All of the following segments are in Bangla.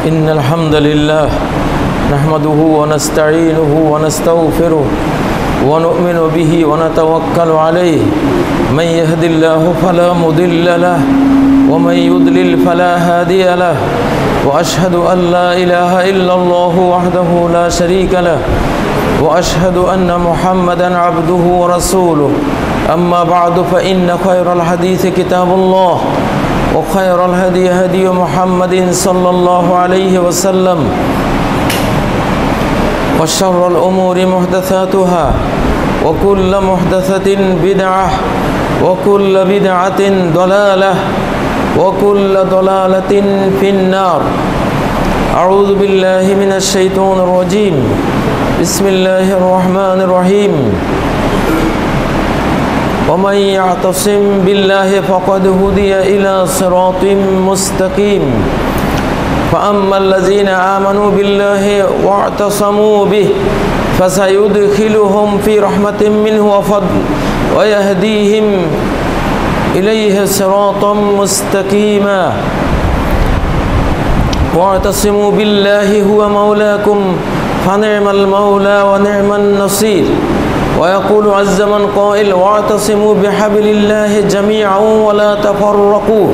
إن الحمد لله نحمده ونستعينه ونستغفره ونؤمن به ونتوكل عليه من يهد الله فلا مضل له ومن يضلل فلا هادي له وأشهد أن لا إله إلا الله وحده لا شريك له وأشهد أن محمدا عبده ورسوله أما بعد فإن خير الحديث كتاب الله وخير الهدي هدي محمد صلى الله عليه وسلم وشر الأمور محدثاتها وكل محدثة بدعة وكل بدعة ضلالة وكل ضلالة في النار. أعوذ بالله من الشيطان الرجيم. بسم الله الرحمن الرحيم. ومن يعتصم بالله فقد هدي إلى صراط مستقيم. فأما الذين آمنوا بالله واعتصموا به فسيدخلهم في رحمة منه وفضل ويهديهم إليه صراطا مستقيما. واعتصموا بالله هو مولاكم فنعم المولى ونعم النصير. ويقول عز من قائل واعتصموا بحبل الله جميعا ولا تفرقوا.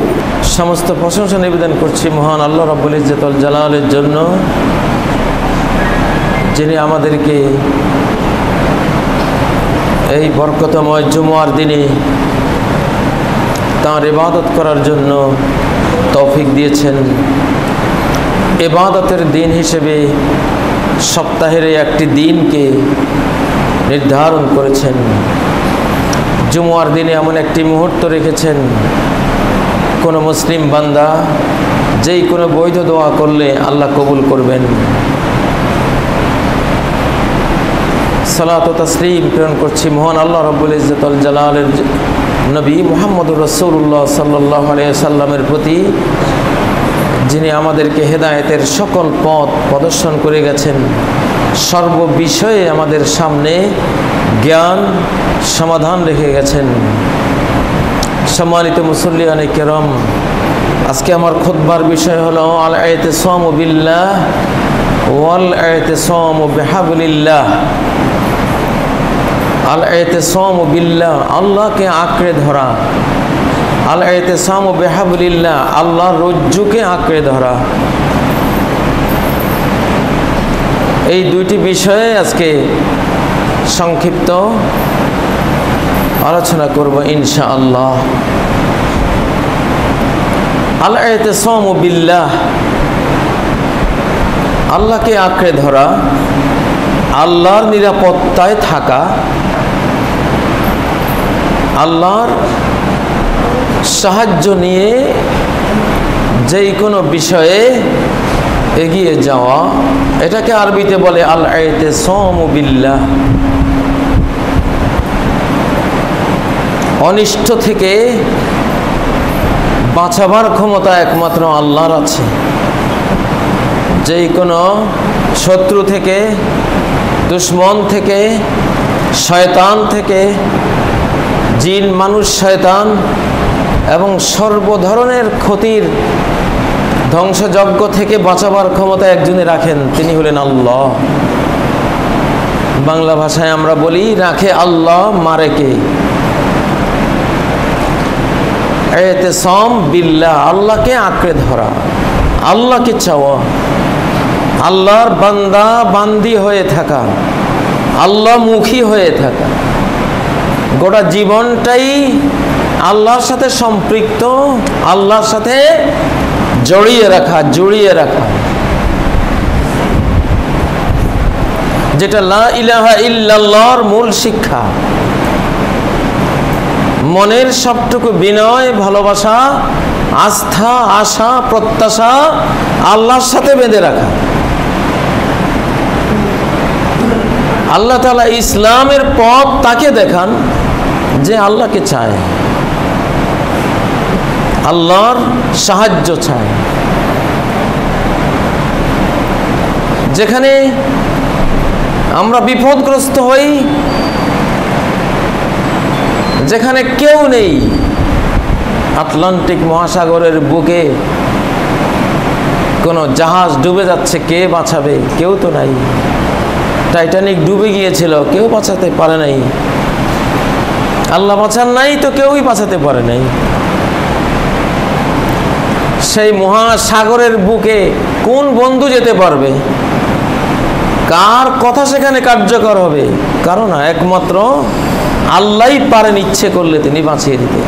সমস্ত প্রশংসা নিবেদন করছি মহান আল্লাহ রাব্বুল ইজ্জত ওয়াল জালালের জন্য, যিনি আমাদেরকে এই বরকতময় জুমার দিনে তাঁর ইবাদত করার জন্য তৌফিক দিয়েছেন। ইবাদতের দিন হিসেবে সপ্তাহের একটি দিনকে নির্ধারণ করেছেন। জুমার দিনে এমন একটি মুহূর্ত রেখেছেন, কোনো মুসলিম বান্দা যেই কোনো বৈধ দোয়া করলে আল্লাহ কবুল করবেন। সালাত ও তাসলিম প্রেরণ করছি মহান আল্লাহ রাব্বুল ইজ্জত ওয়াল জালালের নবী মুহাম্মদুর রাসূলুল্লাহ সাল্লাল্লাহু আলাইহি ওয়াসাল্লামের প্রতি, যিনি আমাদেরকে হেদায়েতের সকল পথ প্রদর্শন করে গেছেন, সর্ববিষয়ে আমাদের সামনে জ্ঞান সমাধান রেখে গেছেন। সম্মানিত মুসল্লিয়ানে কেরাম, আজকে আমার খুতবার বিষয় হলো আল ইতিসামু বিল্লাহ ওয়াল ইতিসামু বিহাবলিল্লাহ। আল ইতিসামু বিল্লাহ, আল্লাহকে আঁকড়ে ধরা। আল ইতিসামু বিহাবলিল্লাহ, আল্লাহর রজ্জুকে আঁকড়ে ধরা। এই দুইটি বিষয়ে আজকে সংক্ষিপ্ত আলোচনা করব ইনশাআল্লাহ। আল ইতিসামু বিল্লাহ, আল্লাহকে আঁকড়ে ধরা, আল্লাহর নিরাপত্তায় থাকা, আল্লাহর সাহায্য নিয়ে যেই কোনো বিষয়ে এগিয়ে যাওয়া, এটাকে আরবিতে বলে আল ইতিসামু বিল্লাহ। অনিষ্ট থেকে বাঁচাবার ক্ষমতা একমাত্র আল্লাহর আছে। যেই কোনো শত্রু থেকে, দুশমন থেকে, শয়তান থেকে, জিন মানুষ শয়তান এবং সর্ব ধরনের ক্ষতির ধ্বংসযজ্ঞ থেকে বাঁচাবার ক্ষমতা একজনই রাখেন, তিনি হলেন আল্লাহ। বাংলা ভাষায় আমরা বলি রাখে আল্লাহ, মারে কে? ইতিসাম বিল্লাহ, আল্লাহকে আঁকড়ে ধরা, আল্লাহকে চাওয়া, আল্লাহর বান্দা বান্দি হয়ে থাকা, আল্লাহমুখী হয়ে থাকা, গোটা জীবনটাই আল্লাহর সাথে সম্পৃক্ত, আল্লাহর সাথে জড়িয়ে রাখা, যেটা লা ইলাহা ইল্লাল্লাহর মূল শিক্ষা। মনের সবটুকু বিনয়, ভালোবাসা, আস্থা, আশা, প্রত্যাশা আল্লাহর সাথে বেঁধে রাখা। আল্লাহ তাআলা ইসলামের পথ তাকে দেখান যে আল্লাহকে চায়, আল্লাহর সাহায্য চায়। যেখানে আমরা বিপদগ্রস্ত হই, যেখানে কেউ নেই, আটলান্টিক মহাসাগরের বুকে কোনো জাহাজ ডুবে যাচ্ছে, কে বাঁচাবে? কেউ তো নাই। টাইটানিক ডুবে গিয়েছিল, কেউ বাঁচাতে পারে নাই। আল্লাহ বাঁচান নাই তো কেউই বাঁচাতে পারে নাই। সেই মহাসাগরের বুকে কোন বন্ধু যেতে পারবে? কার কথা সেখানে কার্যকর হবে? কারণ একমাত্র আল্লাহই পারেন ইচ্ছে করলে তিনি বাঁচিয়ে দিতে।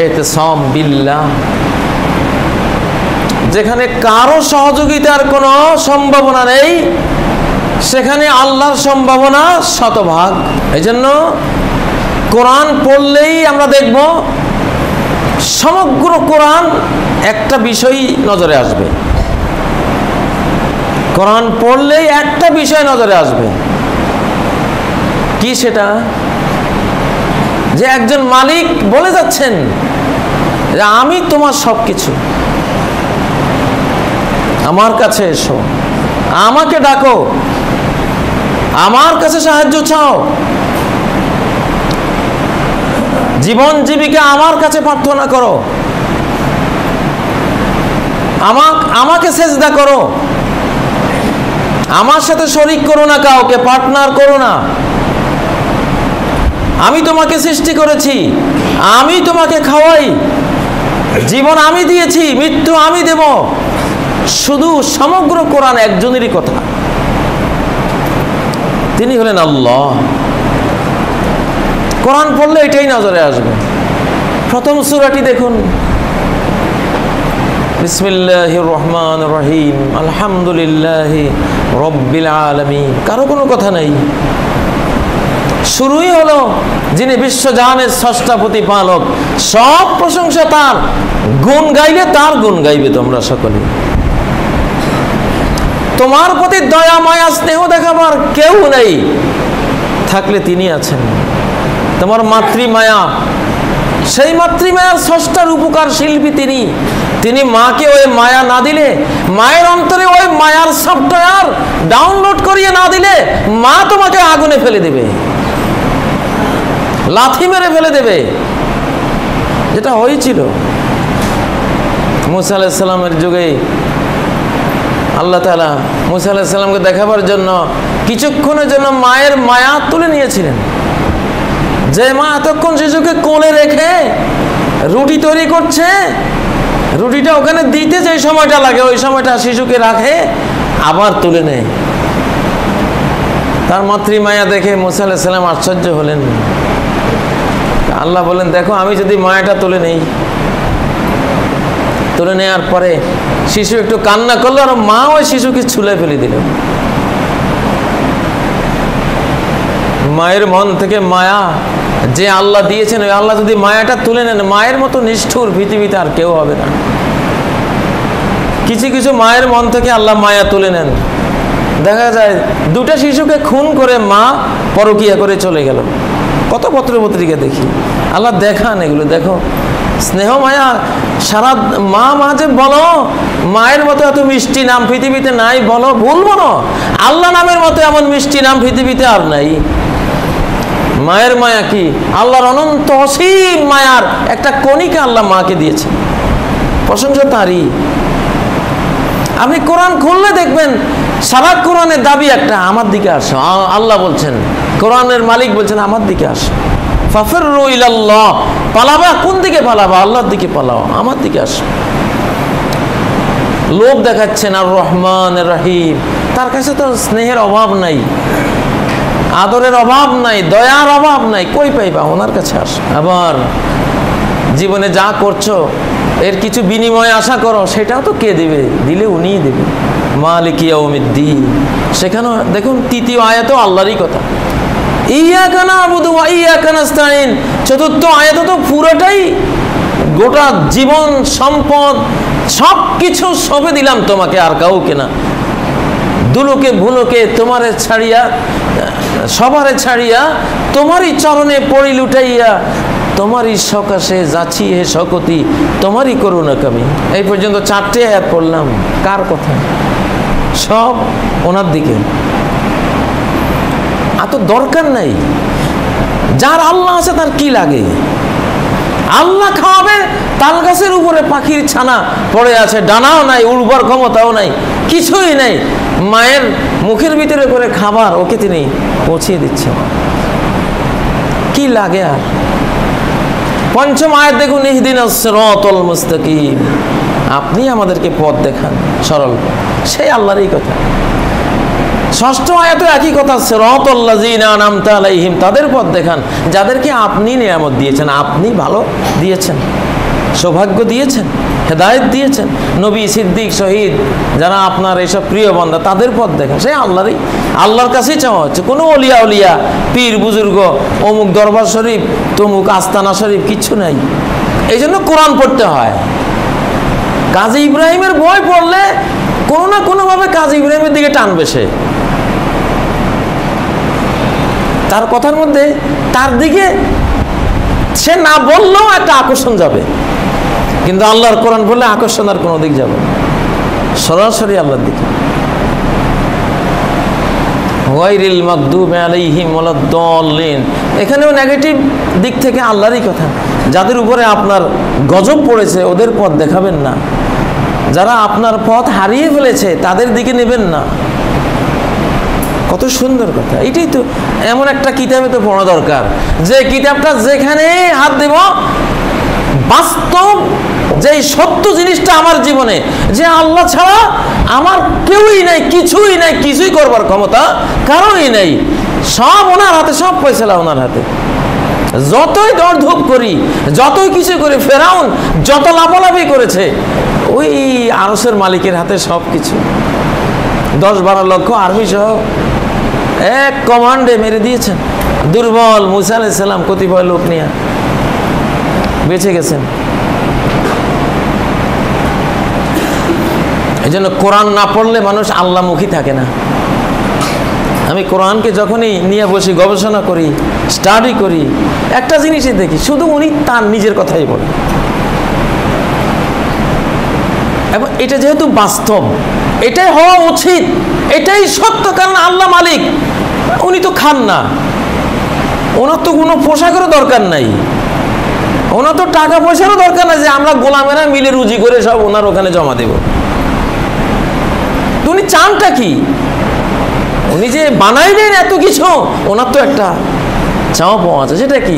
ইতিসাম বিল্লাহ, যেখানে কারো সহযোগিতার কোনো সম্ভাবনা নেই, সেখানে আল্লাহর সম্ভাবনা শতভাগ। এই জন্য কোরআন পড়লেই আমরা দেখব সমগ্র কোরআন একটা বিষয় নজরে আসবে। কোরআন পড়লেই একটা বিষয় নজরে আসবে। কি সেটা? যে একজন মালিক বলে যাচ্ছেন যে আমি তোমার সবকিছু, আমার কাছে এসো, আমাকে ডাকো, আমার কাছে সাহায্য চাও, জীবন জীবিকা আমার কাছে প্রার্থনা করো, আমাকে সেজদা করো, আমার সাথে শরীক করো না, কাউকে পার্টনার করো না। আমি তোমাকে সৃষ্টি করেছি, আমি তোমাকে খাওয়াই, জীবন আমি দিয়েছি, মৃত্যু আমি দেব। শুধু সমগ্র কোরআন একজনেরই কথা, তিনি হলেন আল্লাহ। কোরআন পড়লে এটাই নজরে আসবে। প্রথম সূরাটি দেখুন, বিসমিল্লাহির রহমানির রহিম, আলহামদুলিল্লাহি রাব্বিল আলামিন। কারো কোনো কথা নাই, শুরুই হলো যিনি বিশ্বজাহানের স্রষ্টা প্রতিপালক, সব প্রশংসা তার। গুণ গাইলে তার গুণ গাইবে তোমরা সকলে। তোমার প্রতি দয়া মায়া স্নেহ দেখাবার কেউ নেই, থাকলে তিনি আছেন। তোমার মাতৃমায়া, সেই মাতৃমায়ার স্রষ্টার উপকার শিল্পী তিনি। তিনি মাকে ওই মায়া না দিলে, মায়ের অন্তরে ওই মায়ার সফটওয়্যার ডাউনলোড করিয়ে না দিলে, মা তোমাকে আগুনে ফেলে দেবে, লাথি মেরে ফেলে দেবে, যেটা হয়েছিল মুসা আলাইহিস সালামের যুগে। আল্লাহ তাআলা মুসা আলাইহিস সালামকে দেখাবার জন্য কিছুক্ষণের জন্য মায়ের মায়া তুলে নিয়েছিলেন। যে মা এতক্ষণ শিশুকে কোলে রেখে রুটি তৈরি করছে, রুটিটা ওখানে দিতে যে সময়টা লাগে, ওই সময়টা শিশুকে রাখে, আবার তুলে নেয়। তার মাতৃমায়া দেখে মুসা আলাইহিস সালাম আশ্চর্য হলেন। আল্লাহ বলেন, দেখো আমি যদি মায়াটা তুলে নেই, তুলে নেওয়ার পরে শিশু একটু কান্না করলো, আর মা ওই শিশুকে ছুলে ফেলে দিল। মায়ের মন থেকে মায়া যে আল্লাহ দিয়েছেন, ওই আল্লাহ যদি মায়াটা তুলে নেন, মায়ের মতো নিষ্ঠুর পৃথিবীতে আর কেউ হবে না। কিছু কিছু মায়ের মন থেকে আল্লাহ মায়া তুলে নেন। দেখা যায় দুটা শিশুকে খুন করে মা পরকিয়া করে চলে গেল। কত পত্র পত্রিকা দেখি, আল্লাহ দেখান এগুলো। দেখো স্নেহ মায়া সারা মা মাঝে বলো, মায়ের মতো এত মিষ্টি নাম পৃথিবীতে নাই, বলো ভুল বলো। আল্লাহ নামের মতো এমন মিষ্টি নাম পৃথিবীতে আর নাই। মায়ের মায়া কি? আল্লাহর অনন্ত অসীম মায়ার একটা কণিকা আল্লাহ মাকে দিয়েছে। প্রশংসা তারই। আপনি কোরআন খুললে দেখবেন সারা কোরআনের দাবি একটা, আমার দিকে আসো। আল্লাহ বলছেন, কোরআনের মালিক বলছেন, আমার দিকে আসো। ফাফিরু ইলাল্লাহ, পালাবা। কোন দিকে পালাবা? আল্লাহর দিকে পালাও, আমার দিকে আসো। লোভ দেখাচ্ছেন আর রহমানির রহিম, তার কাছে তো স্নেহের অভাব নাই, আদরের অভাব নাই, দয়ার অভাব নাই, কই পাইবা? ওনার কাছে আসো। আবার জীবনে যা করছো এর কিছু বিনিময় আশা করো, সেটাও তো কে দেবে? দিলে উনিই দেবে। মালিক ইয়াউমিদ্দিন, সেখানে দেখুন তৃতীয় আয়াতেও আল্লাহরই কথা। ইয়্যাকা না'বুদু ওয়া ইয়্যাকা নাস্তাঈন, চতুর্থ আয়াতে তো পুরোটাই গোটা জীবন সম্পদ সব কিছু সঁপে দিলাম তোমাকে, আর কাউকে না। দুলোকে ভুলোকে তোমারে ছাড়িয়া, সবারে ছাড়িয়া তোমারই চরণে পড়ি লুটাইয়া, তোমারই সকাশে যাচ্ছি হে শকতি, তোমারই করুণা কামি। এই পর্যন্ত 4টে আয়াত পড়লাম। কার কথা? সব ওনার দিকে। এত দরকার নাই। যার আল্লাহ আছে তার কি লাগে? আল্লাহ খাওয়াবে, তাল গাছের উপরে পাখির ছানা পড়ে আছে, ডানাও নাই, উর্বর ক্ষমতাও নাই, কিছুই নাই, মায়ের মুখের ভিতরে করে খাবার ওকে তিনি পৌঁছিয়ে দিচ্ছেন। কি লাগে আর? পঞ্চম আয়াত দেখুন, ইহদিনাস সিরাতাল মুস্তাকিম, আপনি আমাদেরকে পথ দেখান, সরল। সেই আল্লাহরই কথা। ষষ্ঠ আয়াতে একই কথা, সিরাতাল লাযিনা আনআমতা আলাইহিম, তাদের পথ দেখান যাদেরকে আপনি নিয়ামত দিয়েছেন, আপনি ভালো দিয়েছেন, সৌভাগ্য দিয়েছেন, হেদায়েত দিয়েছেন, নবী, সিদ্দিক, শহীদ, যারা আপনার এইসব প্রিয় বান্দা, তাদের পথ দেখান। সেই আল্লাহরই, আল্লাহর কাছেই চাওয়া হচ্ছে। কোনো অলিয়া উলিয়া, পীর বুজুর্গ, অমুক দরবার শরীফ, তমুক আস্তানা শরীফ কিচ্ছু নাই। এই জন্য কোরআন পড়তে হয়। কাজী ইব্রাহিমের বই পড়লে কোনো না কোনোভাবে কাজী ইব্রাহিমের দিকে টানবে সে, তার কথার মধ্যে তার দিকে সে না বললেও একটা আকর্ষণ যাবে। কিন্তু আল্লাহর কোরআন বললে আকর্ষণ আর কোনো দিক যাবে, সরাসরি আল্লাহর দিকে। গায়রিল মাগদুবি আলাইহিম ওয়ালাদ-দাল্লিন, এখানেও নেগেটিভ দিক থেকে আল্লাহরই কথা। যাদের উপরে আপনার গজব পড়েছে ওদের পথ দেখাবেন না, যারা আপনার পথ হারিয়ে ফেলেছে তাদের দিকে নেবেন না। কত সুন্দর কথা! এটাই তো, এমন একটা কিতাবে তো পড়া দরকার, যে কিতাবটা যেখানে হাত দেব বাস্তব যেই সত্য জিনিসটা আমার জীবনে, যে আল্লাহ ছাড়া আমার কেউই নাই, কিছুই নাই, কিছুই করবার ক্ষমতা কারোই নাই, সব ওনার হাতে, সব ফয়সালা ওনার হাতে। যতই দরধূপ করি, যতই কিছু করি, ফেরাউন যত লাফালাফি করেছে, ওই আরশের মালিকের হাতে সব কিছু। 10-12 লক্ষ আর্মি সহ এক কমান্ডে মেরে দিয়েছেন। দুর্বল মুসা আলাইহিস সালাম কতিপয় লোক নিয়ে বেঁচে গেছেন। এই জন্য কোরআন না পড়লে মানুষ আল্লাহমুখী থাকে না। আমি কোরআনকে যখনই নিয়ে বসি, গবেষণা করি, স্টাডি করি, একটা জিনিসই দেখি, শুধু উনি তার নিজের কথাই বলেন। এবং এটা যেহেতু বাস্তব, এটাই হওয়া উচিত, এটাই সত্য, কারণ আল্লাহ মালিক, উনি তো খান না, ওনার তো কোনো পোশাকেরও দরকার নাই, ওনার তো টাকা পয়সারও দরকার নাই যে আমরা গোলামেরা মিলে রুজি করে সব ওনার ওখানে জমা দেব। উনি চানটা কি? উনি যে বানাইলেন এত কিছু, ওনার তো একটা চাওয়া পাওয়া আছে, সেটা কি?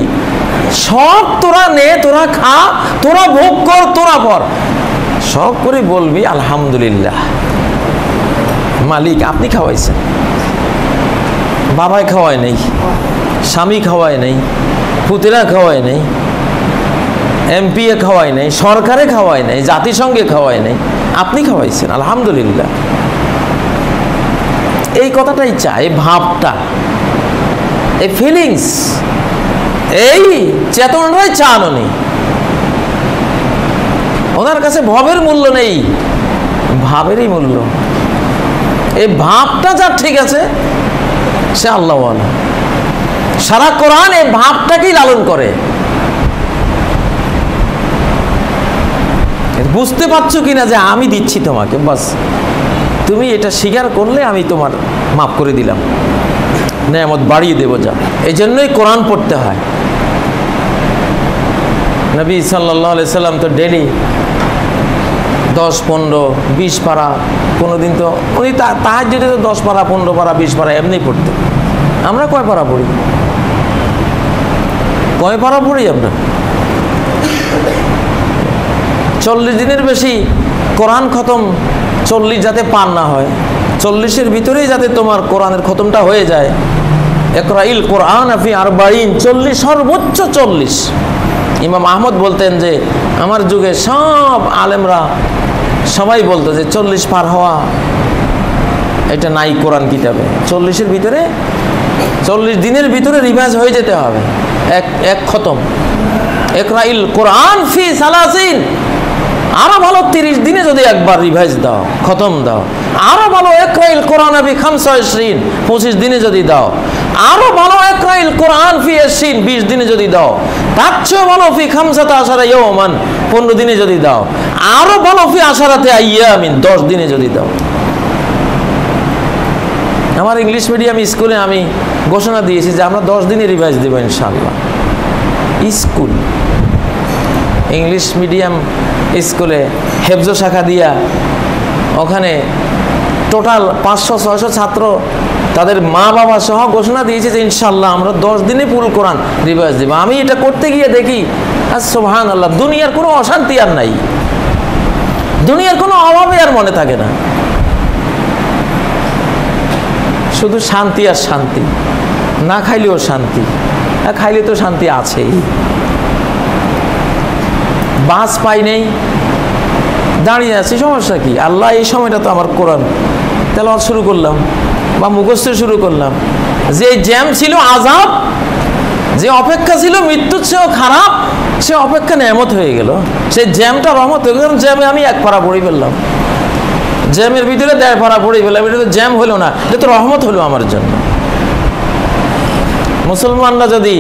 সব তোরা নে, তোরা খা, তোরা ভোগ কর, তোরা পর, সব করে বলবি আলহামদুলিল্লাহ, মালিক আপনি খাওয়াইছেন। বাবাই খাওয়ায় নেই, স্বামী খাওয়ায় নেই, পুতেরা খাওয়ায় নেই, এমপি এ খাওয়ায় নেই, সরকারে খাওয়ায় নেই, জাতিসংঘে খাওয়ায় নেই, আপনি খাওয়াইছেন, আলহামদুলিল্লাহ। এই কথাটাই চাই, ভাবটা, এই ফিলিংস, এই চেতনাটাই চান উনি। ওনার কাছে ভবের মূল্য নেই, ভাবেরই মূল্য। এই ভাবটা যার ঠিক আছে সে আল্লাহওয়ালা। সারা কোরআন এই ভাবটাকেই লালন করে। বুঝতে পারছো কিনা যে আমি দিচ্ছি তোমাকে, বাস তুমি এটা স্বীকার করলে আমি তোমার মাফ করে দিলাম, নেয়ামত বাড়িয়ে দেবো, যা। এই জন্যই কোরআন পড়তে হয়। নবী সাল্লাল্লাহু আলাইহি সাল্লাম তো ডেলি 10, 15, 20 পারা, কোনোদিন তো উনি তাহাজ্জুদে তো 10 পারা, 15 পারা, 20 পারা এমনি পড়তেন। আমরা কয় পারা পড়ি? কয় পারা পড়ি আমরা? 40 দিনের বেশি কোরআন খতম, 40 যাতে পার না হয়, 40-এর ভিতরেই যাতে তোমার কোরআনের খতমটা হয়ে যায়। ইকরাইল কোরআন ফি 40, 40, সর্বোচ্চ 40। ইমাম আহমদ বলতেন যে আমার যুগে সব আলেমরা সবাই বলতো যে 40 পার হওয়া এটা নাই কোরআন কিতাবে। 40-এর ভিতরে, 40 দিনের ভিতরে রিভাইজ হয়ে যেতে হবে, এক খতম। ইকরাইল কোরআন ফি 30, আরো ভালো 30 দিনে যদি একবার রিভাইজ দাও, খতম দাও। আরো ভালো ইকরাইল কোরআন ফি 25, 25 দিনে যদি দাও। আরো ভালো ইকরাইল কোরআন ফি 20, 20 দিনে যদি দাও। তার চেয়ে ভালো ফি 15 ইয়াওমান, 15 দিনে যদি দাও। আরো ভালো ফি 10 আইয়ামিন, 10 দিনে যদি দাও। আমার ইংলিশ মিডিয়াম স্কুলে আমি ঘোষণা দিয়েছি যে আমরা 10 দিনে রিভাইজ দেবো ইনশাআল্লাহ। স্কুল ইংলিশ মিডিয়াম স্কুলে হেফজ শাখা দিয়া ওখানে টোটাল 500-600 ছাত্র তাদের মা বাবা সহ ঘোষণা দিয়েছে যে ইনশাল্লাহ আমরা 10 দিনে পুল কোরআন রিভাইজ দেব। আমি এটা করতে গিয়ে দেখি আর সুবহানাল্লাহ, দুনিয়ার কোনো অশান্তি আর নাই, দুনিয়ার কোনো অভাবে আর মনে থাকে না, শুধু শান্তি আর শান্তি। না খাইলেও শান্তি, আর খাইলে তো শান্তি আছেই। বাস পাই নেই, দাঁড়িয়ে আছি, সমস্যা কি? আল্লাহ এই সময়টা তো আমার কোরআন তেলাওয়াত শুরু করলাম বা মুখস্থ শুরু করলাম। যে জ্যাম ছিল আযাব, যে অপেক্ষা ছিল মৃত্যুর চেয়েও খারাপ, সে অপেক্ষা নেয়ামত হয়ে গেল, সেই জ্যামটা রহমত হয়ে গেল। জ্যামে আমি 1 পারা পড়ে ফেললাম, জ্যামের ভিতরে 1.5 পারা পড়ে ফেললাম, এটা তো জ্যাম হলো না, এটা তো রহমত হলো আমার জন্য। মুসলমানরা যদি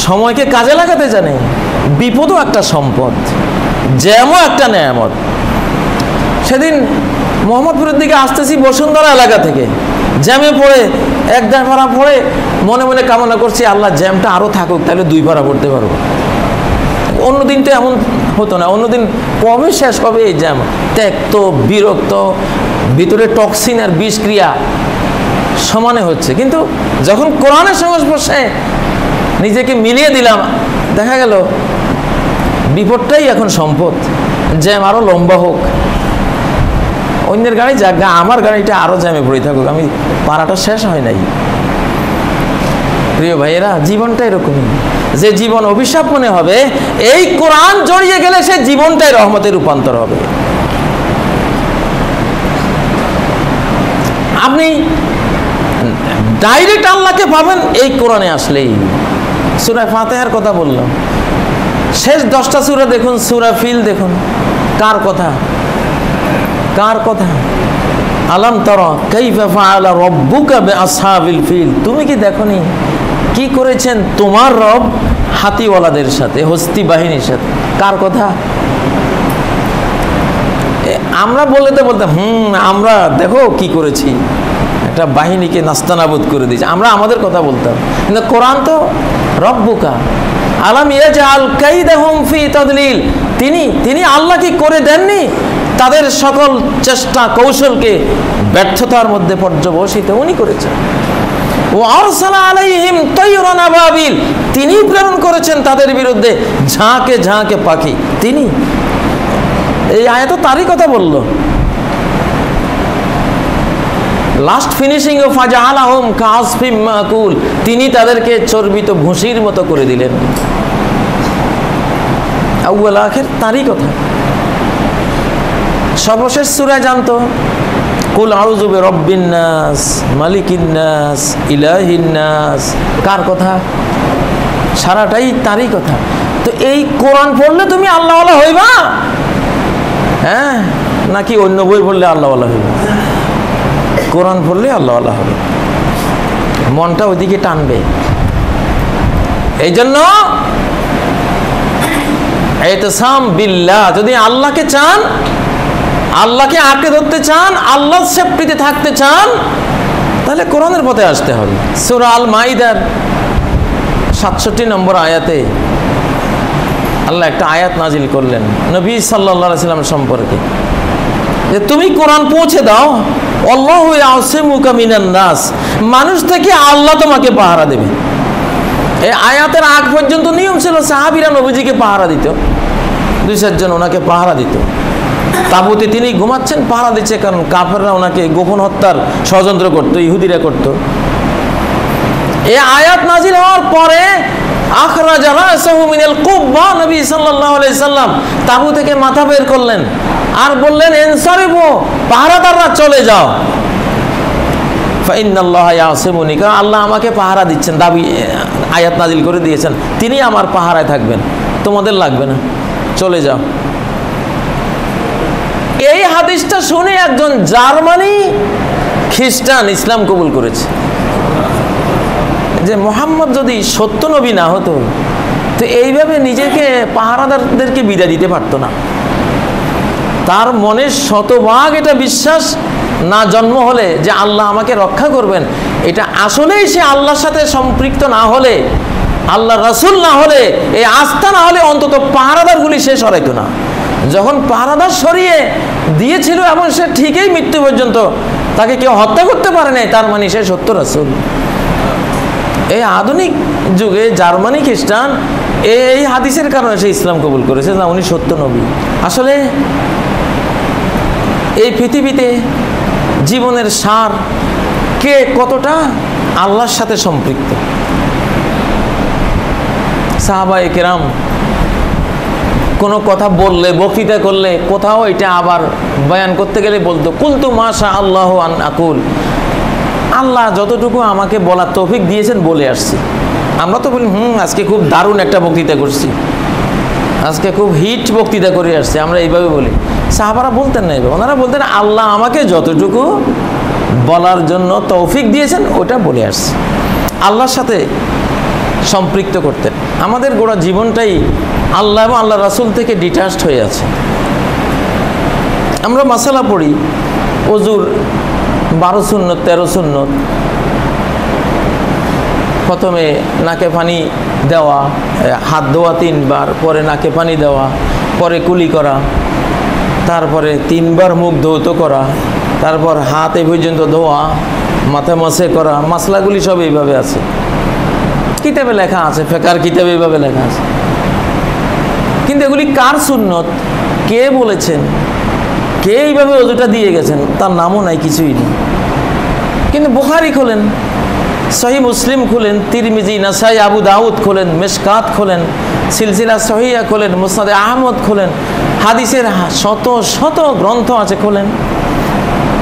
সময়কে কাজে লাগাতে জানে, বিপদও একটা সম্পদ, জ্যামও একটা নেয়ামত। সেদিন মোহাম্মদপুরের দিকে আসতেছি বসুন্ধরা এলাকা থেকে, জ্যামে পড়ে 1.5 পারা পড়ে মনে মনে কামনা করছি আল্লাহ জ্যামটা আরও থাকুক, তাহলে 2 পারা পড়তে পারবো। অন্যদিন তো এমন হতো না, অন্যদিন কবে শেষ হবে এই জ্যাম? ত্যক্ত, বিরক্ত, ভিতরে টক্সিন আর বিষক্রিয়া সমানে হচ্ছে। কিন্তু যখন কোরআনের সংস্পর্শে নিজেকে মিলিয়ে দিলাম, দেখা গেল বিপদটাই এখন সম্পদ। জ্যাম আরও লম্বা হোক, অন্যের গাড়ি যাক, আমার গাড়িটা আরও জ্যামে পড়ে থাকুক, আমি পাড়াটা শেষ হয় নাই। প্রিয় ভাইয়েরা, জীবনটা এরকমই। যে জীবন অভিশাপ মনে হবে, এই কোরআন জড়িয়ে গেলে সে জীবনটাই রহমতে রূপান্তর হবে। আপনি ডাইরেক্ট আল্লাহকে পাবেন এই কোরআনে আসলেই। সূরা ফাতিহার কথা বললাম, শেষ 10টা সূরা দেখুন, সূরা ফিল দেখুন, কার কথা? কার কথা? আলাম তারা কাইফা ফাআলা রাব্বুকা বিআসহাবিল ফিল। তুমি কি দেখোনি কি করেছেন তোমার রব হাতিওয়ালাদের সাথে, হস্তি বাহিনীর সাথে? কার কথা? আমরা বলতে বলতে আমরা দেখো কি করেছি, একটা বাহিনীকে নাস্তানাবুদ করে দিয়েছে, আমরা আমাদের কথা বলতাম। কিন্তু কোরআন তো রব্বুকা আলাম ইয়াজআল কাইদাহুম ফি তাদলিল। তিনি আল্লাহ কি করে দেননি তাদের সকল চেষ্টা কৌশলকে ব্যর্থতার মধ্যে পর্যবসিত উনি করেছেন। ওয়া আরসালা আলাইহিম তায়রান আবাবিল, তিনি প্রেরণ করেছেন তাদের বিরুদ্ধে ঝাঁকে ঝাঁকে পাখি। তিনি, এই আয়াত তারই কথা বলল। লাস্ট ফিনিশিং ও ফাজআলাহুম কাসফিম মাকুল, তিনি তাদেরকে চর্বিত ভুসির মতো করে দিলেন। আউয়াল আখির তারই কথা। সর্বশেষ সূরা জানতো, কুল আউযু বিরাব্বিন নাস মালিকিন নাস ইলাহিন নাস। কার কথা? সারাটাই তারই কথা। তো এই কোরআন পড়লে তুমি আল্লাহওয়ালা হইবা, হ্যাঁ, নাকি অন্য বই পড়লে আল্লাহওয়ালা হইবা? কোরআন পড়লে আল্লাহওয়ালা হবে, মনটা ওইদিকে টানবে। এই জন্য ইতিসাম বিল্লাহ, যদি আল্লাহকে চান, আল্লাহকে আঁকড়ে ধরতে চান, আল্লাহর সেফটিতে থাকতে চান, তাহলে কোরআনের পথে আসতে হবে। সূরা আল মাইদার 67 নম্বর আয়াতে আল্লাহ একটা আয়াত নাজিল করলেন নবী সাল্লাল্লাহু আলাইহি সাল্লাম সম্পর্কে, যে তুমি কোরআন পৌঁছে দাও, আল্লাহু ইয়াসিমুকা মিনান নাস, মানুষ থেকে আল্লাহ তোমাকে পাহারা দেবে। এই আয়াতের আগ পর্যন্ত নিয়ম ছিল সাহাবীরা নবীজিকে পাহারা দিত, 2-4 জন ওনাকে পাহারা দিত। তাবুতে তিনি ঘুমাচ্ছেন, পাহারা দিচ্ছে, কারণ কাফেররা ওনাকে গোপন হত্যার ষড়যন্ত্র করতো, ইহুদিরা করতো। এই আয়াত নাজিল হওয়ার পরে আখরাজা রাসাহু মিনাল কুব্বা, নবী সাল্লাল্লাহু আলাইহি সাল্লাম তাবু থেকে মাথা বের করলেন আর বললেন, ইনসারিফু, পাহারাদাররা চলে যাও, ফাইন্নাল্লাহা ইয়াসিমুনি, কারণ আল্লাহ আমাকে পাহারা দিচ্ছেন, দাবি আয়াত নাজিল করে দিয়েছেন, তিনি আমার পাহারায় থাকবেন, তোমাদের লাগবে না, চলে যাও। এই হাদিসটা শুনে একজন জার্মানি খ্রিস্টান ইসলাম কবুল করেছে, যে মুহাম্মদ যদি সত্য নবী না হতো তো এইভাবে নিজেকে পাহারাদারদেরকে বিদায় দিতে পারতো না। তার মনে শতভাগ এটা বিশ্বাস না জন্ম হলে যে আল্লাহ আমাকে রক্ষা করবেন, এটা আসলেই সে আল্লাহর সাথে সম্পৃক্ত না হলে আল্লাহ রাসূল না হলে, এই আস্থা না হলে অন্তত পাহারাদারগুলি সে সরাইতো না। যখন পাহারাদার সরিয়ে দিয়েছিল এবং সে ঠিকই মৃত্যু পর্যন্ত তাকে কেউ হত্যা করতে পারে নাই, তার মানে সে সত্য রাসূল। এই আধুনিক যুগে জার্মানি খ্রিস্টান এই হাদিসের কারণে সে ইসলাম কবুল করেছে, না উনি সত্য নবী। আসলে এই পৃথিবীতে জীবনের সার কে কতটা আল্লাহর সাথে সম্পৃক্ত। সাহাবায়ে কেরাম কোনো কথা বললে, বক্তৃতা করলে, কোথাও এটা আবার বয়ান করতে গেলে বলতো কুলতু মাশা আল্লাহ আন আকুল, আল্লাহ যতটুকু আমাকে বলার তৌফিক দিয়েছেন বলে আসছি। আমরা তো বলি আজকে খুব দারুণ একটা বক্তৃতা করছি, আজকে খুব হিট বক্তৃতা করে আসছে, আমরা এইভাবে বলি। সাহাবারা বলতেন না এইভাবে, ওনারা বলতেন আল্লাহ আমাকে যতটুকু বলার জন্য তৌফিক দিয়েছেন ওটা বলে আসছে। আল্লাহর সাথে সম্পৃক্ত করতেন। আমাদের গোটা জীবনটাই আল্লাহ এবং আল্লাহ রাসূল থেকে ডিটাচড হয়ে আছে। আমরা মাসালা পড়ি, ওযুর 12 সুন্নত 13 সুন্নত। প্রথমে নাকে পানি দেওয়া, হাত ধোয়া 3 বার, পরে নাকে পানি দেওয়া, পরে কুলি করা, তারপরে 3 বার মুখ ধৌত করা, তারপর হাত এই পর্যন্ত ধোয়া, মাথা মাসে করা। মাসলাগুলি সব এইভাবে আছে, কিতাবে লেখা আছে, ফিকহের কিতাবে এইভাবে লেখা আছে। কিন্তু এগুলি কার সুন্নত, কে বলেছেন, কে এইভাবে ওযুটা দিয়ে গেছেন, তার নামও নাই, কিছুই নেই। কিন্তু বুখারী খোলেন, সহিহ মুসলিম খুলেন, তিরমিজি, নাসাই, আবু দাউদ খোলেন, মিশকাত খোলেন, সিলসিলা সহিহা খোলেন, মুসনাদ আহমদ খোলেন, হাদিসের শত শত গ্রন্থ আছে খোলেন।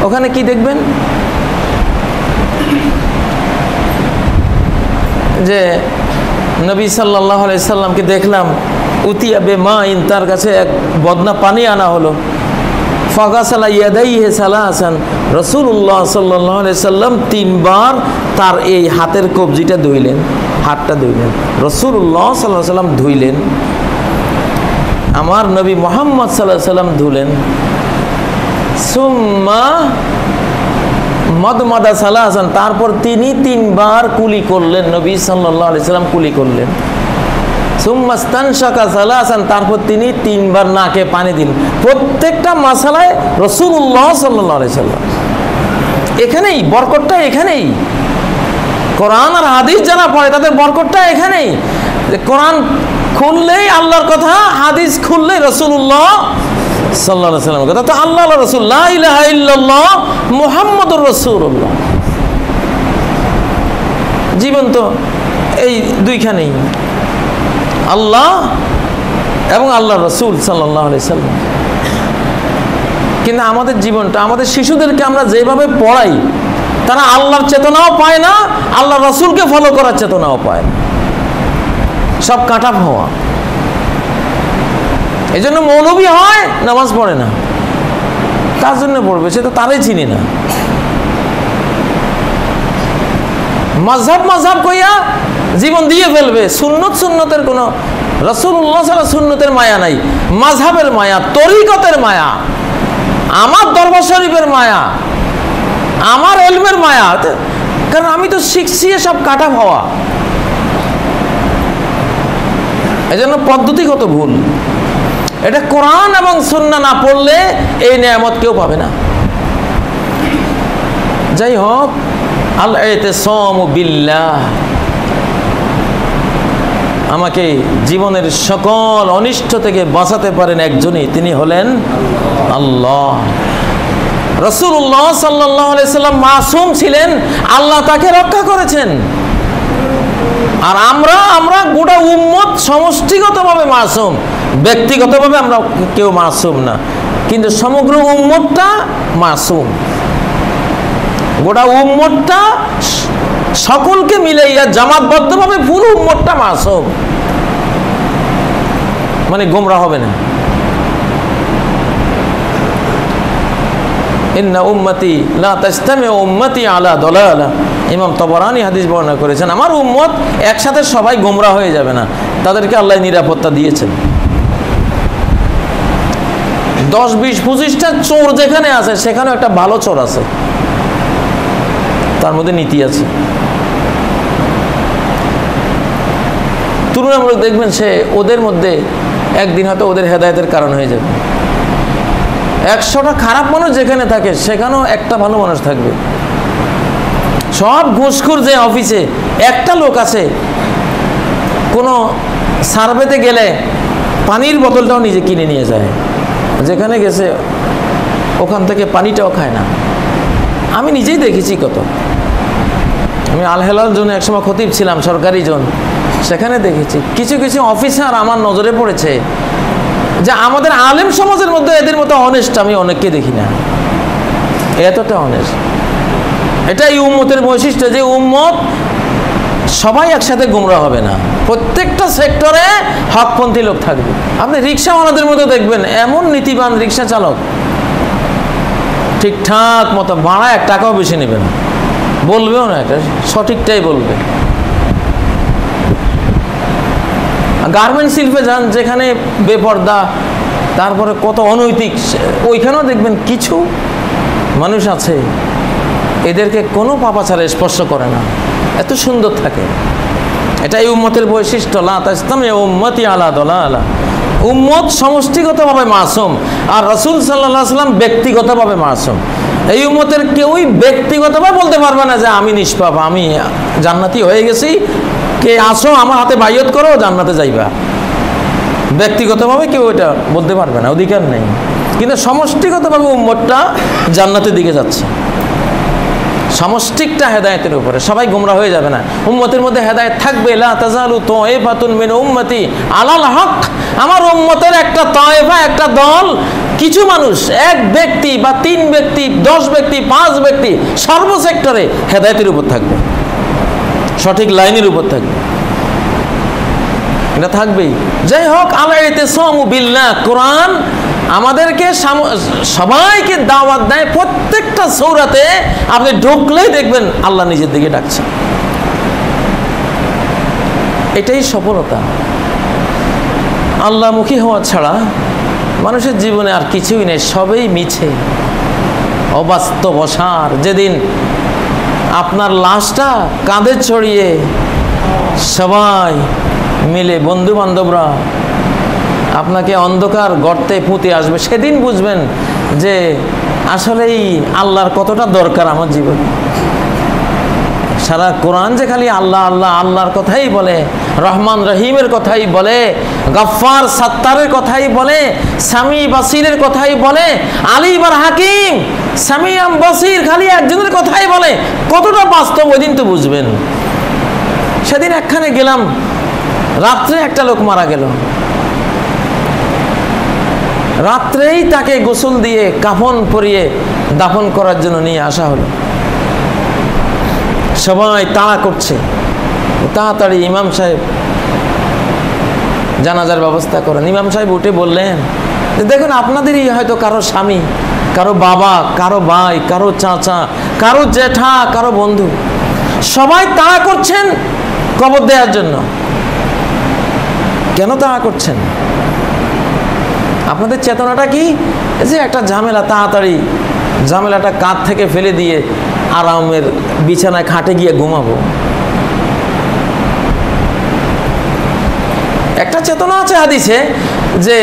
ওখানে কি দেখবেন যে নবী সাল্লাল্লাহু আলাইহি সাল্লামকে দেখলাম, উতিয়া বিমাইন, তার কাছে এক বদনা পানি আনা হলো। ফাগাসালা ইয়াদাইহি সালাসান, রাসূলুল্লাহ সাল্লাল্লাহু আলাইহি সাল্লাম 3 বার তার এই হাতের কবজিটা ধুইলেন, হাতটা ধুইলেন। রাসূলুল্লাহ সাল্লাল্লাহু আলাইহি সাল্লাম ধুইলেন, আমার নবী মুহাম্মদ সাল্লাল্লাহু আলাইহি সাল্লাম ধুলেন। সুম্মা মাদমাদা সালাসান, তারপর তিনি 3 বার কুলি করলেন, নবী সাল্লাল্লাহু আলাইহি সাল্লাম কুলি করলেন। সুম্মা ইস্তানশাকা সালাসান, তারপর তিনি 3 বার নাকে পানি দিলেন। প্রত্যেকটা মাসালায় রাসূলুল্লাহ সাল্লাল্লাহু আলাইহি সাল্লাম। এখানেই বরকতটা, এখানেই কোরআন আর হাদিস যারা পড়ে তাদের বরকতটা এখানেই। কোরআন খুললেই আল্লাহর কথা, হাদিস খুললেই রাসূলুল্লাহ সাল্লাল্লাহু আলাইহি সাল্লামের কথা। তো আল্লাহ রাসূল, লা ইলাহা ইল্লাল্লাহ মুহাম্মাদুর রাসূলুল্লাহ। জীবন তো এই দুইখানেই, আল্লাহ এবং আল্লাহ রাসূল সাল্লাল্লাহু আলাইহি সাল্লাম। কিন্তু আমাদের জীবনটা, আমাদের শিশুদেরকে আমরা যেভাবে পড়াই, তারা আল্লাহর চেতনাও পায় না, আল্লাহ রাসূলকে ফলো করার চেতনাও পায় না, সব কাটা হওয়া। এই জন্য মৌলবী হয়, নামাজ পড়ে না। কার জন্য পড়বে? সে তো তারাই চিনি না। মাযহাব মাযহাব কইয়া জীবন দিয়ে ফেলবে। সুন্নতের কোনো, রাসূলুল্লাহ সাল্লাল্লাহু আলাইহি সুন্নতের মায়া নাই, মাযহাবের মায়া, তরিকতের মায়া, আমার দরবার শরীফের মায়া, আমার ইলমের মায়া। কারণ আমি তো শিখছি সব কাটা হওয়া। এই জন্য পদ্ধতিগত ভুল। এটা কোরআন এবং সুন্নাহ না পড়লে এই নেয়ামত কেউ পাবে না। যাই হোক, আল ইতিসামু বিল্লাহ, আমাকে জীবনের সকল অনিষ্ট থেকে বাঁচাতে পারেন একজনই, তিনি হলেন আল্লাহ। রাসূলুল্লাহ সাল্লাল্লাহু আলাইহি সাল্লাম মাসুম ছিলেন, আল্লাহ তাকে রক্ষা করেছেন। আর আমরা গোটা উম্মত সমষ্টিগতভাবে মাসুম, ব্যক্তিগতভাবে আমরা কেউ মাসুম না, কিন্তু সমগ্র উম্মতটা মাসুম। গোটা উম্মতটা সকলকে মিলাইয়া জামাতবদ্ধভাবে পুরো উম্মতটা মাসুম, মানে গোমরা হবে না। ইন্না উম্মতি লা তাজতামিউ উম্মতি আলা দালালা, ইমাম তাবরানী হাদিস বর্ণনা করেছেন, আমার উম্মত একসাথে সবাই গোমরা হয়ে যাবে না, তাদেরকে আল্লাহ নিরাপত্তা দিয়েছেন। 10, 20, 25টা চোর যেখানে আছে সেখানেও একটা ভালো চোর আছে, তার মধ্যে নীতি আছে। তুলনামূলক দেখবেন সে ওদের মধ্যে একদিন হয়তো ওদের হেদায়েতের কারণ হয়ে যাবে। 100টা খারাপ মানুষ যেখানে থাকে সেখানেও একটা ভালো মানুষ থাকবে। সব ঘুষখোর যে অফিসে একটা লোক আছে, কোনো সার্ভেতে গেলে পানির বোতলটাও নিজে কিনে নিয়ে যায়, যেখানে গেছে ওখান থেকে পানিটাও খায় না। আমি নিজেই দেখেছি কত। আমি আল হেলাল জোনে একসময় খতিব ছিলাম, সরকারি জোন, সেখানে দেখেছি কিছু কিছু অফিসার আমার নজরে পড়েছে যে আমাদের আলেম সমাজের মধ্যে এদের মতো অনেস্ট আমি অনেককে দেখি না, এতটা অনেস্ট। এটাই উম্মতের বৈশিষ্ট্য যে উম্মত সবাই একসাথে গুমরা হবে না, প্রত্যেকটা সেক্টরে হকপন্থী লোক থাকবে। আপনি রিক্সাওয়ালাদের মধ্যে দেখবেন এমন নীতিবান রিক্সা চালক, ঠিকঠাক মতো ভাড়া 1 টাকাও বেশি নেবে না, বলবেও না, এটা সঠিকটাই বলবে। গার্মেন্টস শিল্পে যান, যেখানে বেপর্দা, তারপরে কত অনৈতিক, ওইখানেও দেখবেন কিছু মানুষ আছে এদেরকে কোনো পাপাচারে স্পর্শ করে না, এত সুন্দর থাকে। এটাই উম্মতের বৈশিষ্ট্য। লা তাসতামি উম্মতি আলা দালালা। উম্মত সমষ্টিগতভাবে মাসুম, আর রাসূল সাল্লাল্লাহু আলাইহি ওয়াসাল্লাম ব্যক্তিগতভাবে মাসুম। এই উম্মতের কেউই ব্যক্তিগতভাবে বলতে পারবে না যে আমি নিষ্পাপ, আমি জান্নাতি হয়ে গেছি, কে আসো আমার হাতে বাইয়ত করো, জান্নাতে যাইবা। ব্যক্তিগতভাবে কেউ এটা বলতে পারবে না, অধিকার নেই। কিন্তু সমষ্টিগতভাবে উম্মতটা জান্নাতের দিকে যাচ্ছে, সমষ্টিকটা হেদায়েতের উপরে, সবাই গোমরা হয়ে যাবে না। উম্মতের মধ্যে হেদায়েত থাকবে। লা তাযালু তায়েফাতুন মিন উম্মতি আলাল হক। আমার উম্মতের একটা তায়েফা, একটা দল, কিছু মানুষ, এক ব্যক্তি বা 3 ব্যক্তি, 10 ব্যক্তি, 5 ব্যক্তি, সর্বসেক্টরে হেদায়েতের উপর থাকবে, সঠিক লাইনের উপর থাকবে, এটা থাকবেই। যাই হোক, আলা ইতিসামু বিল্লাহ, কোরআন আমাদেরকে সবাইকে দাওয়াত দেয়। প্রত্যেকটা সূরাতে আপনি ঢুকলেই দেখবেন আল্লাহ নিজের দিকে ডাকছে। এটাই সফলতা। আল্লাহমুখী হওয়া ছাড়া মানুষের জীবনে আর কিছুই নেই, সবই মিছে, অবাস্তব, অসার। যেদিন আপনার লাশটা কাঁধে ছড়িয়ে সবাই মিলে, বন্ধু বান্ধবরা আপনাকে অন্ধকার গর্তে পুঁতে আসবে, সেদিন বুঝবেন যে আসলেই আল্লাহর কতটা দরকার আমার জীবনে। সারা কোরআন যে খালি আল্লাহ আল্লাহ আল্লাহর কথাই বলে, রহমান রহিমের কথাই বলে, গফফার সাত্তারের কথাই বলে, সামি বাসিরের কথাই বলে, আলিম আর হাকিম, সামিয়াম বাসির, খালি একজনের কথাই বলে, কতটা বাস্তব ওই দিন তো বুঝবেন। সেদিন একখানে গেলাম, রাত্রে একটা লোক মারা গেল, রাত্রেই তাকে গোসল দিয়ে কাফন পরিয়ে দাফন করার জন্য নিয়ে আসা হলো। সবাই তাড়া করছে, তাড়াতাড়ি ইমাম সাহেব জানাজার ব্যবস্থা করেন। ইমাম সাহেব উঠে বললেন যে দেখুন, আপনাদেরই হয়তো কারো স্বামী, কারো বাবা, কারো ভাই, কারো চাচা, কারো জ্যাঠা, কারো বন্ধু, সবাই তাড়া করছেন কবর দেওয়ার জন্য। কেন তাড়া করছেন? আপনাদের চেতনাটা কি? যে একটা ঝামেলা, তাড়াতাড়ি ঝামেলাটা কাঁধ থেকে ফেলে দিয়ে আরামের বিছানায় খাটে গিয়ে ঘুমাবো। একটা চেতনা আছে হাদিসে যে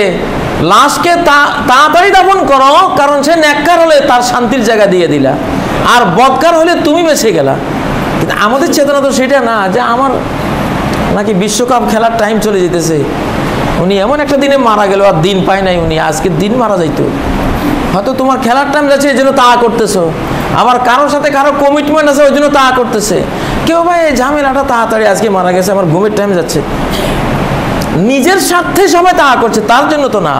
লাশকে তাড়াতাড়ি দাফন করো, কারণ সে নেককার হলে তার শান্তির জায়গা দিয়ে দিলা, আর বদকার হলে তুমি বেঁচে গেলা। কিন্তু আমাদের চেতনা তো সেটা না, যে আমার নাকি বিশ্বকাপ খেলার টাইম চলে যেতেছে, উনি এমন একটা দিনে মারা গেল, আর দিন পায় নাই, উনি আজকের দিন মারা যাইতো। হয়তো তোমার খেলার টাইম যাচ্ছে, এই জন্য তাড়া করতেছো। আবার কারোর সাথে কারো কমিটমেন্ট আছে, ওই জন্য তাড়া করতেছে। কেউ ভাই এই ঝামেলাটা তাড়াতাড়ি, আজকে মারা গেছে, আমার ঘুমের টাইম যাচ্ছে, নিজের স্বার্থে সবাই তাড়া করছে, তার জন্য তো না।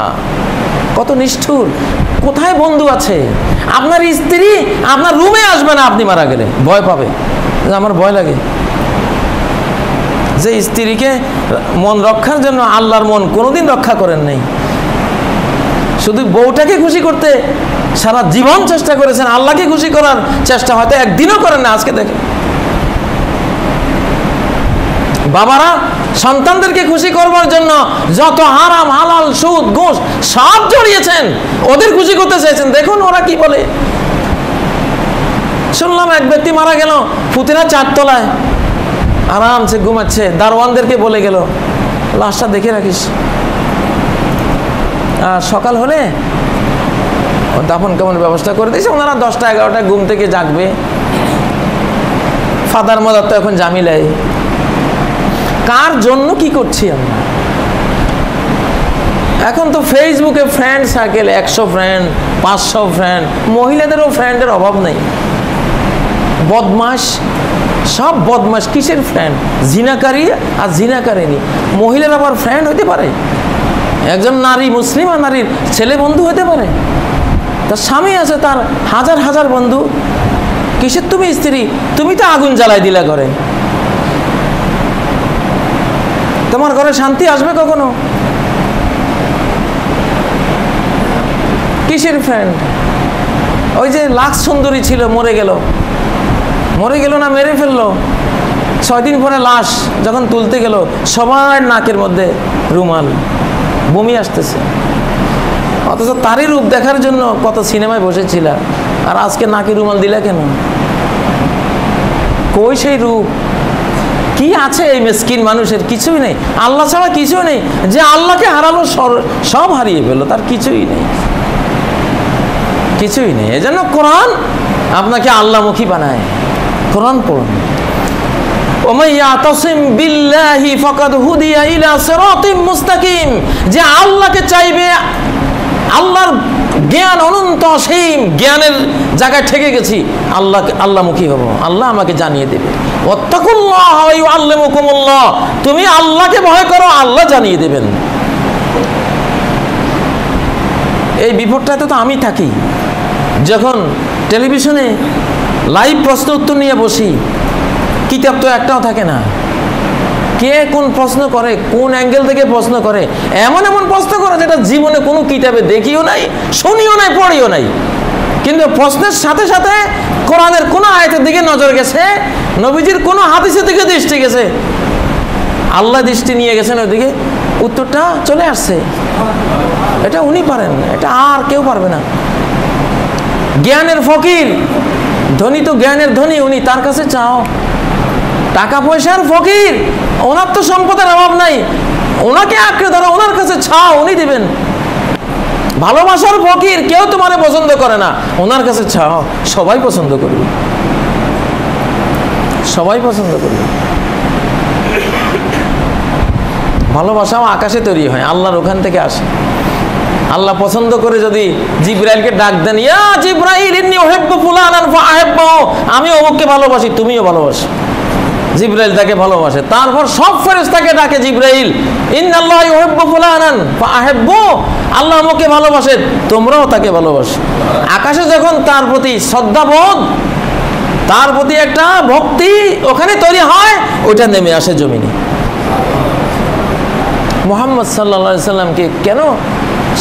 কত নিষ্ঠুর! কোথায় বন্ধু আছে? আপনার স্ত্রী আপনার রুমে আসবে না আপনি মারা গেলে, ভয় পাবে, আমার ভয় লাগে। যে স্ত্রীকে মন রক্ষার জন্য আল্লাহর মন কোনোদিন রক্ষা করেন নাই, শুধু বউটাকে খুশি করতে সারা জীবন চেষ্টা করেছেন, আল্লাহকে খুশি করার চেষ্টা হয়তো একদিনও করেন না। আজকে দেখেন, বাবারা সন্তানদেরকে খুশি করবার জন্য যত হারাম হালাল সুদ ঘুষ সব জড়িয়েছেন, ওদের খুশি করতে চেয়েছেন। দেখুন ওরা কি বলে। শুনলাম এক ব্যক্তি মারা গেল, ফুতেরা 4 তলায় আরামসে ঘুমাচ্ছে, দারোয়ানদেরকে বলে গেল লাশটা দেখে রাখিস, আর সকাল হলে দাফন কেমন ব্যবস্থা করে দিয়েছে। ওনারা 10টা 11টায় ঘুম থেকে জাগবে। ফাদার মাদার তো এখন জামিলাই। কার জন্য কি করছি আমরা? এখন তো ফেসবুকে ফ্রেন্ড সার্কেল 100 ফ্রেন্ড, 500 ফ্রেন্ড, মহিলাদেরও ফ্রেন্ডের অভাব নেই। বদমাস, সব বদমাস। কিসের ফ্রেন্ড? জিনাকারী আর জিনাকারিনী। মহিলার আবার ফ্রেন্ড হতে পারে? একজন নারী, মুসলিমা নারীর ছেলে বন্ধু হতে পারে? তার স্বামী আছে, তার হাজার হাজার বন্ধু। কিসের তুমি স্ত্রী? তুমি তো আগুন জ্বালাই দিলা ঘরে। তোমার ঘরে শান্তি আসবে কখনো? কিসের ফ্রেন্ড? ওই যে লাখ সুন্দরী ছিল, মরে গেল। মরে গেল না, মেরে ফেললো। 6 দিন পরে লাশ যখন তুলতে গেল, সবার নাকের মধ্যে রুমাল, বমি আসতেছে। অথচ তারই রূপ দেখার জন্য কত সিনেমায় বসেছিল, আর আজকে নাকে রুমাল দিলা কেন? কই সেই রূপ? কি আছে এই মিসকিন মানুষের? কিছুই নেই। আল্লাহ ছাড়া কিছুই নেই। যে আল্লাহকে হারালো সব হারিয়ে ফেললো, তার কিছুই নেই, কিছুই নেই। এজন্য কোরআন আপনাকে আল্লাহমুখী বানায়। কোরআন পড়ুন। ওমাই ইয়াতাসিম বিল্লাহি ফাকাদ হুদিয়া ইলা সিরাতিম মুস্তাকিম। যে আল্লাহকে চাইবে, আল্লাহর জ্ঞান অনন্ত অসীম, জ্ঞানের জায়গায় ঠেকে গেছি, আল্লাহমুখী হব, আল্লাহ আমাকে জানিয়ে দেবে। ওয়াত্তাকুল্লাহ ওয়া ইউআল্লিমুকুমুল্লাহ। তুমি আল্লাহকে ভয় করো, আল্লাহ জানিয়ে দেবেন। এই বিপদটাতে তো আমি থাকি। যখন টেলিভিশনে লাইভ প্রশ্ন উত্তর নিয়ে বসি, কিতাব তো একটাও থাকে না। কে কোন প্রশ্ন করে, কোন অ্যাঙ্গেল থেকে প্রশ্ন করে, এমন এমন প্রশ্ন করে যেটা জীবনে কোনো কিতাবে দেখিও নাই, শুনিও নাই, পড়িও নাই। কিন্তু প্রশ্নের সাথে সাথে কোরআনের কোন আয়াতের দিকে নজর গেছে, নবীজির কোন হাদিসের দিকে দৃষ্টি গেছে, আল্লাহ দৃষ্টি নিয়ে গেছেন ওইদিকে, উত্তরটা চলে আসছে। এটা উনি পারেন, এটা আর কেউ পারবে না। জ্ঞানের ফকির, ধনী তো জ্ঞানের ধনী, উনি, তার কাছে চাও। টাকা পয়সার ফকির, ওনার তো সম্পদের অভাব নাই, ওনাকে আঁকড়ে ধরো, ওনার কাছে চাও, উনি দিবেন। ভালোবাসার ফকির, কেউ তোমারে পছন্দ করে না, ওনার কাছে চাও, সবাই পছন্দ করবে, সবাই পছন্দ করবে। ভালোবাসাও আকাশে তৈরি হয়, আল্লাহর ওখান থেকে আসে। আল্লাহ পছন্দ করে যদি জিব্রাইলকে ডাক দেন, ইয়া জিব্রাইল ইন্নী উহিব্বু ফুলানান ফাআহিব্বু, আমি অমুককে ভালোবাসি, তুমিও ভালোবাসো। জিব্রাইল তাকে ভালোবাসে। তারপর সব ফেরেশতাকে ডাকে, জিব্রাইল ইন্নাল্লাহা ইউহিব্বু ফুলানান ফাআহিব্বু, আল্লাহ অমুককে ভালোবাসে, তোমরাও তাকে ভালোবাসো। আকাশে যখন তার প্রতি শ্রদ্ধাবোধ, তার প্রতি একটা ভক্তি ওখানে তৈরি হয়, ওইটা নেমে আসে জমিনে। মুহাম্মদ সাল্লাল্লাহু আলাইহি সাল্লামকে কেন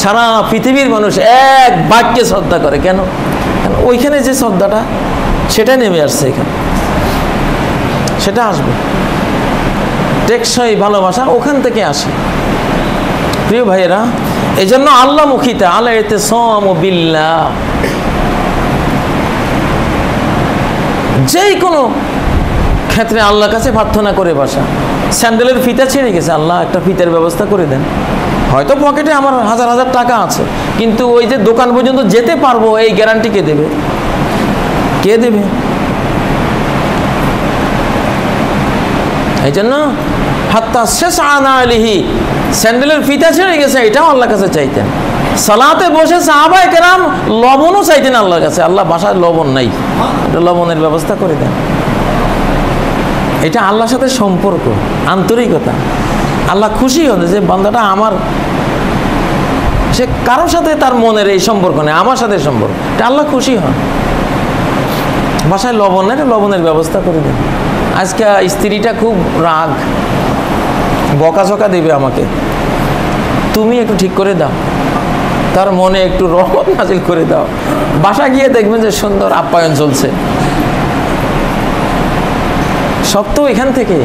সারা পৃথিবীর মানুষ এক বাক্যে শ্রদ্ধা করে? কেন? ওইখানে যে শ্রদ্ধাটা, সেটা নেমে আসছে এখানে, সেটা আসবে। টেকসই ভালোবাসা ওখান থেকে আসে। প্রিয় ভাইয়েরা, এই জন্য আল্লাহমুখিতা, আল্লাহ ইতিসামু বিল্লাহ, যেই কোনো ক্ষেত্রে আল্লাহর কাছে প্রার্থনা করে বসা। স্যান্ডেলের ফিতা ছিঁড়ে গেছে, আল্লাহ একটা ফিতার ব্যবস্থা করে দেন। হয়তো পকেটে আমার হাজার হাজার টাকা আছে, কিন্তু ওই যে দোকান পর্যন্ত যেতে পারবো, এই গ্যারান্টি কে দেবে? কে দেবে? এই জন্য হাত্তা শেষ আনা আলিহি, স্যান্ডেলের ফিতা ছিঁড়ে গেছে, এটাও আল্লাহর কাছে চাইতেন। সালাতে বসে সাহাবায়ে কেরাম লবণও চাইতেন আল্লাহর কাছে, আল্লাহ বাসায় লবণ নাই, এটা লবণের ব্যবস্থা করে দেন। এটা আল্লাহর সাথে সম্পর্ক, আন্তরিকতা। আল্লাহ খুশি হন যে বান্দাটা আমার, সে কারোর সাথে তার মনের এই সম্পর্ক নেই, আমার সাথে সম্পর্ক, এটা আল্লাহ খুশি হন। বাসায় লবণ নেই, লবণের ব্যবস্থা করে দেন। আজকে স্ত্রীটা খুব রাগ, বকাঝকা দেবে আমাকে, তুমি একটু ঠিক করে দাও, তার মনে একটু রহমত নাজিল করে দাও। বাসা গিয়ে দেখবেন যে সুন্দর আপ্যায়ন চলছে। সব তো এখান থেকে।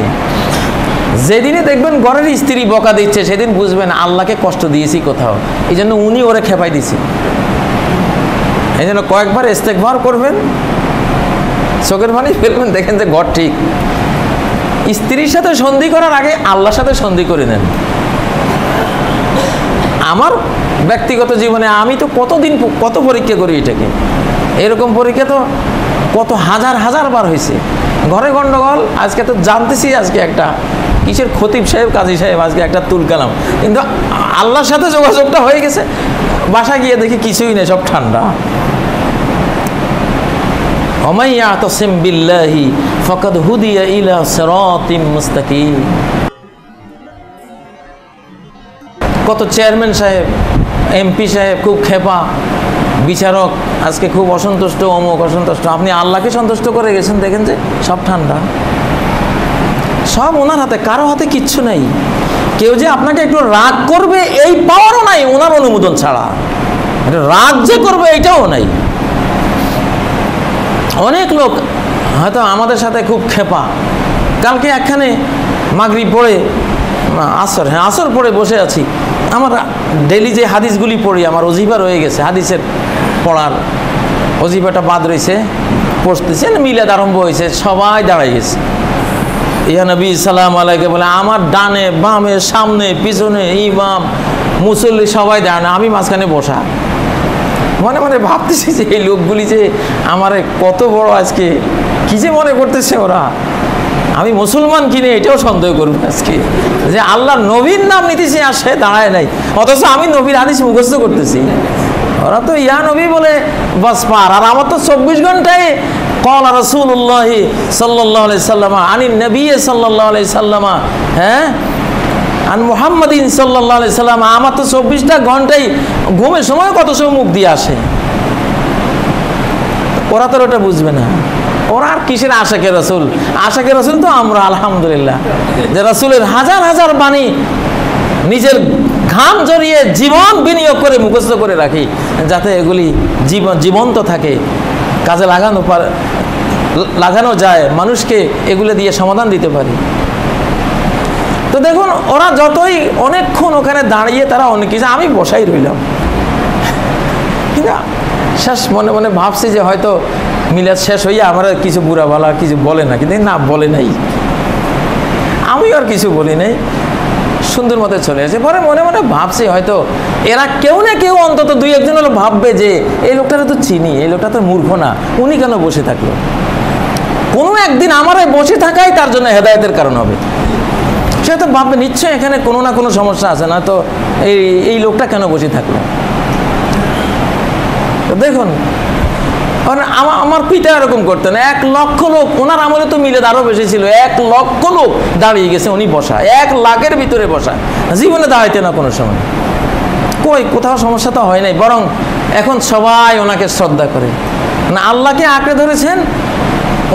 যেদিনে দেখবেন ঘরের স্ত্রী বকা দিচ্ছে, সেদিন বুঝবেন আল্লাহকে কষ্ট দিয়েছি কোথাও, এই জন্য উনি ওরে খেপাই দিছে। এই জন্য কয়েকবার ইস্তেগফার করবেন, চোখের পানি ফেলবেন, দেখেন যে ঘর ঠিক। স্ত্রীর সাথে সন্ধি করার আগে আল্লাহর সাথে সন্ধি করে নেন। আমার ব্যক্তিগত জীবনে আমি তো কতদিন কত পরীক্ষা করি এটাকে, এরকম পরীক্ষা তো কত হাজার হাজার বার হয়েছে। ঘরে গন্ডগোল, আজকে তো জানতেছি আজকে একটা কিসের খতিব সাহেব কাজী সাহেব আজকে একটা তুলকালাম, কিন্তু আল্লাহর সাথে যোগাযোগটা হয়ে গেছে। বাসা গিয়ে দেখি কিছুই নেই, সব ঠান্ডা। ওমাই ইয়াতাসিম বিল্লাহি ফাকাদ হুদিয়া ইলা সিরাতিম মুস্তাকিম। কত চেয়ারম্যান সাহেব, এমপি সাহেব খুব খেপা, বিচারক আজকে খুব অসন্তুষ্ট, অমুক অসন্তুষ্ট। আপনি আল্লাহকে সন্তুষ্ট করে গেছেন, দেখেন যে সব ঠান্ডা, সব ওনার হাতে, কারো হাতে কিচ্ছু নেই। কেউ যে আপনাকে একটু রাগ করবে এই পাওয়ারও নাই ওনার অনুমোদন ছাড়া, রাগ যে করবে এইটাও নাই। অনেক লোক হয়তো আমাদের সাথে খুব খেপা। কালকে একখানে মাগরিব পড়ে আসর পড়ে বসে আছি, আমার ডেলি যে হাদিসগুলি পড়ি আমার ওজিফা রয়ে গেছে, হাদিসের পড়ার ওজিফাটা বাদ রয়েছে, পড়তেছে, মিলাদ আরম্ভ হয়েছে, সবাই দাঁড়াই গেছে। ইয়া নবী সালাম আলাইকে বলে আমার ডানে বামে সামনে পিছনে ইমাম মুসল্লি সবাই দাঁড়ানো, আমি মাঝখানে বসা। মনে মনে ভাবতেছি যে এই লোকগুলি যে আমারে কত বড় আজকে কি যে মনে করতেছে ওরা, আমি মুসলমান কিনে এটাও সন্দেহ করবো আজকে, যে আল্লাহর নবীর নাম নিতেছি আর সে দাঁড়ায় নাই, অথচ আমি নবীর হাদিস মুখস্থ করতেছি। ওরা তো ইয়া নবী বলে বাস পার, আর আমার তো 24 ঘন্টায় ক্বালা রাসূলুল্লাহ সাল্লাল্লাহু আলাইহি সাল্লাম আনিন নবী সাল্লাল্লাহু আলাইহি সাল্লাম, হ্যাঁ আন মুহাম্মাদিন সাল্লাল্লাহু আলাইহি সাল্লাম। আমার তো 24টা ঘন্টায় ঘুমের সময় কত সময় মুখ দিয়ে আসে। ওরা তো ওটা বুঝবে না, ওরা আর কিসের আশাকে রাসূল, আশাকে রাসূল তো আমরা আলহামদুলিল্লাহ, যে রাসূলের হাজার হাজার বাণী নিজের ঘাম জড়িয়ে জীবন বিনিয়োগ করে মুখস্থ করে রাখি, যাতে এগুলি জীবন্ত থাকে, কাজে লাগানো যায়, মানুষকে এগুলো দিয়ে সমাধান দিতে পারি। তো দেখুন ওরা যতই অনেকক্ষণ ওখানে দাঁড়িয়ে তারা অনেক কিছু, আমি বসাই রইলাম, কিন্তু শেষ মনে মনে ভাবছি যে হয়তো মিলাদ শেষ হইয়া আমার কিছু বুড়া বলা কিছু বলে না, কিন্তু না বলে নাই, আমি আর কিছু বলি নাই, সুন্দর মতো চলে আসে। পরে মনে মনে ভাবছি হয়তো এরা কেউ না কেউ অন্তত 2-1 হলো ভাববে যে এই লোকটারে তো চিনি, এই লোকটা তো মূর্খ না, উনি কেন বসে থাকলো, কোনো একদিন আমার বসে থাকাই তার জন্য হেদায়েতের কারণ হবে। সে তো ভাববে নিশ্চয় এখানে কোনো না কোনো সমস্যা আছে, না তো এই লোকটা কেন বসে থাকলো। তো দেখুন আমার পিতা এরকম করতেন, 1 লক্ষ লোক, ওনার আমলে তো মিলাদ আরো বেশি ছিল, 1 লক্ষ লোক দাঁড়িয়ে গেছে, উনি বসা, 1 লাখের ভিতরে বসা, জীবনে দাঁড়াইতে না কোনো সময়, কোথাও সমস্যা তো হয় নাই, বরং এখন সবাই ওনাকে শ্রদ্ধা করে, না আল্লাহকে আঁকড়ে ধরেছেন,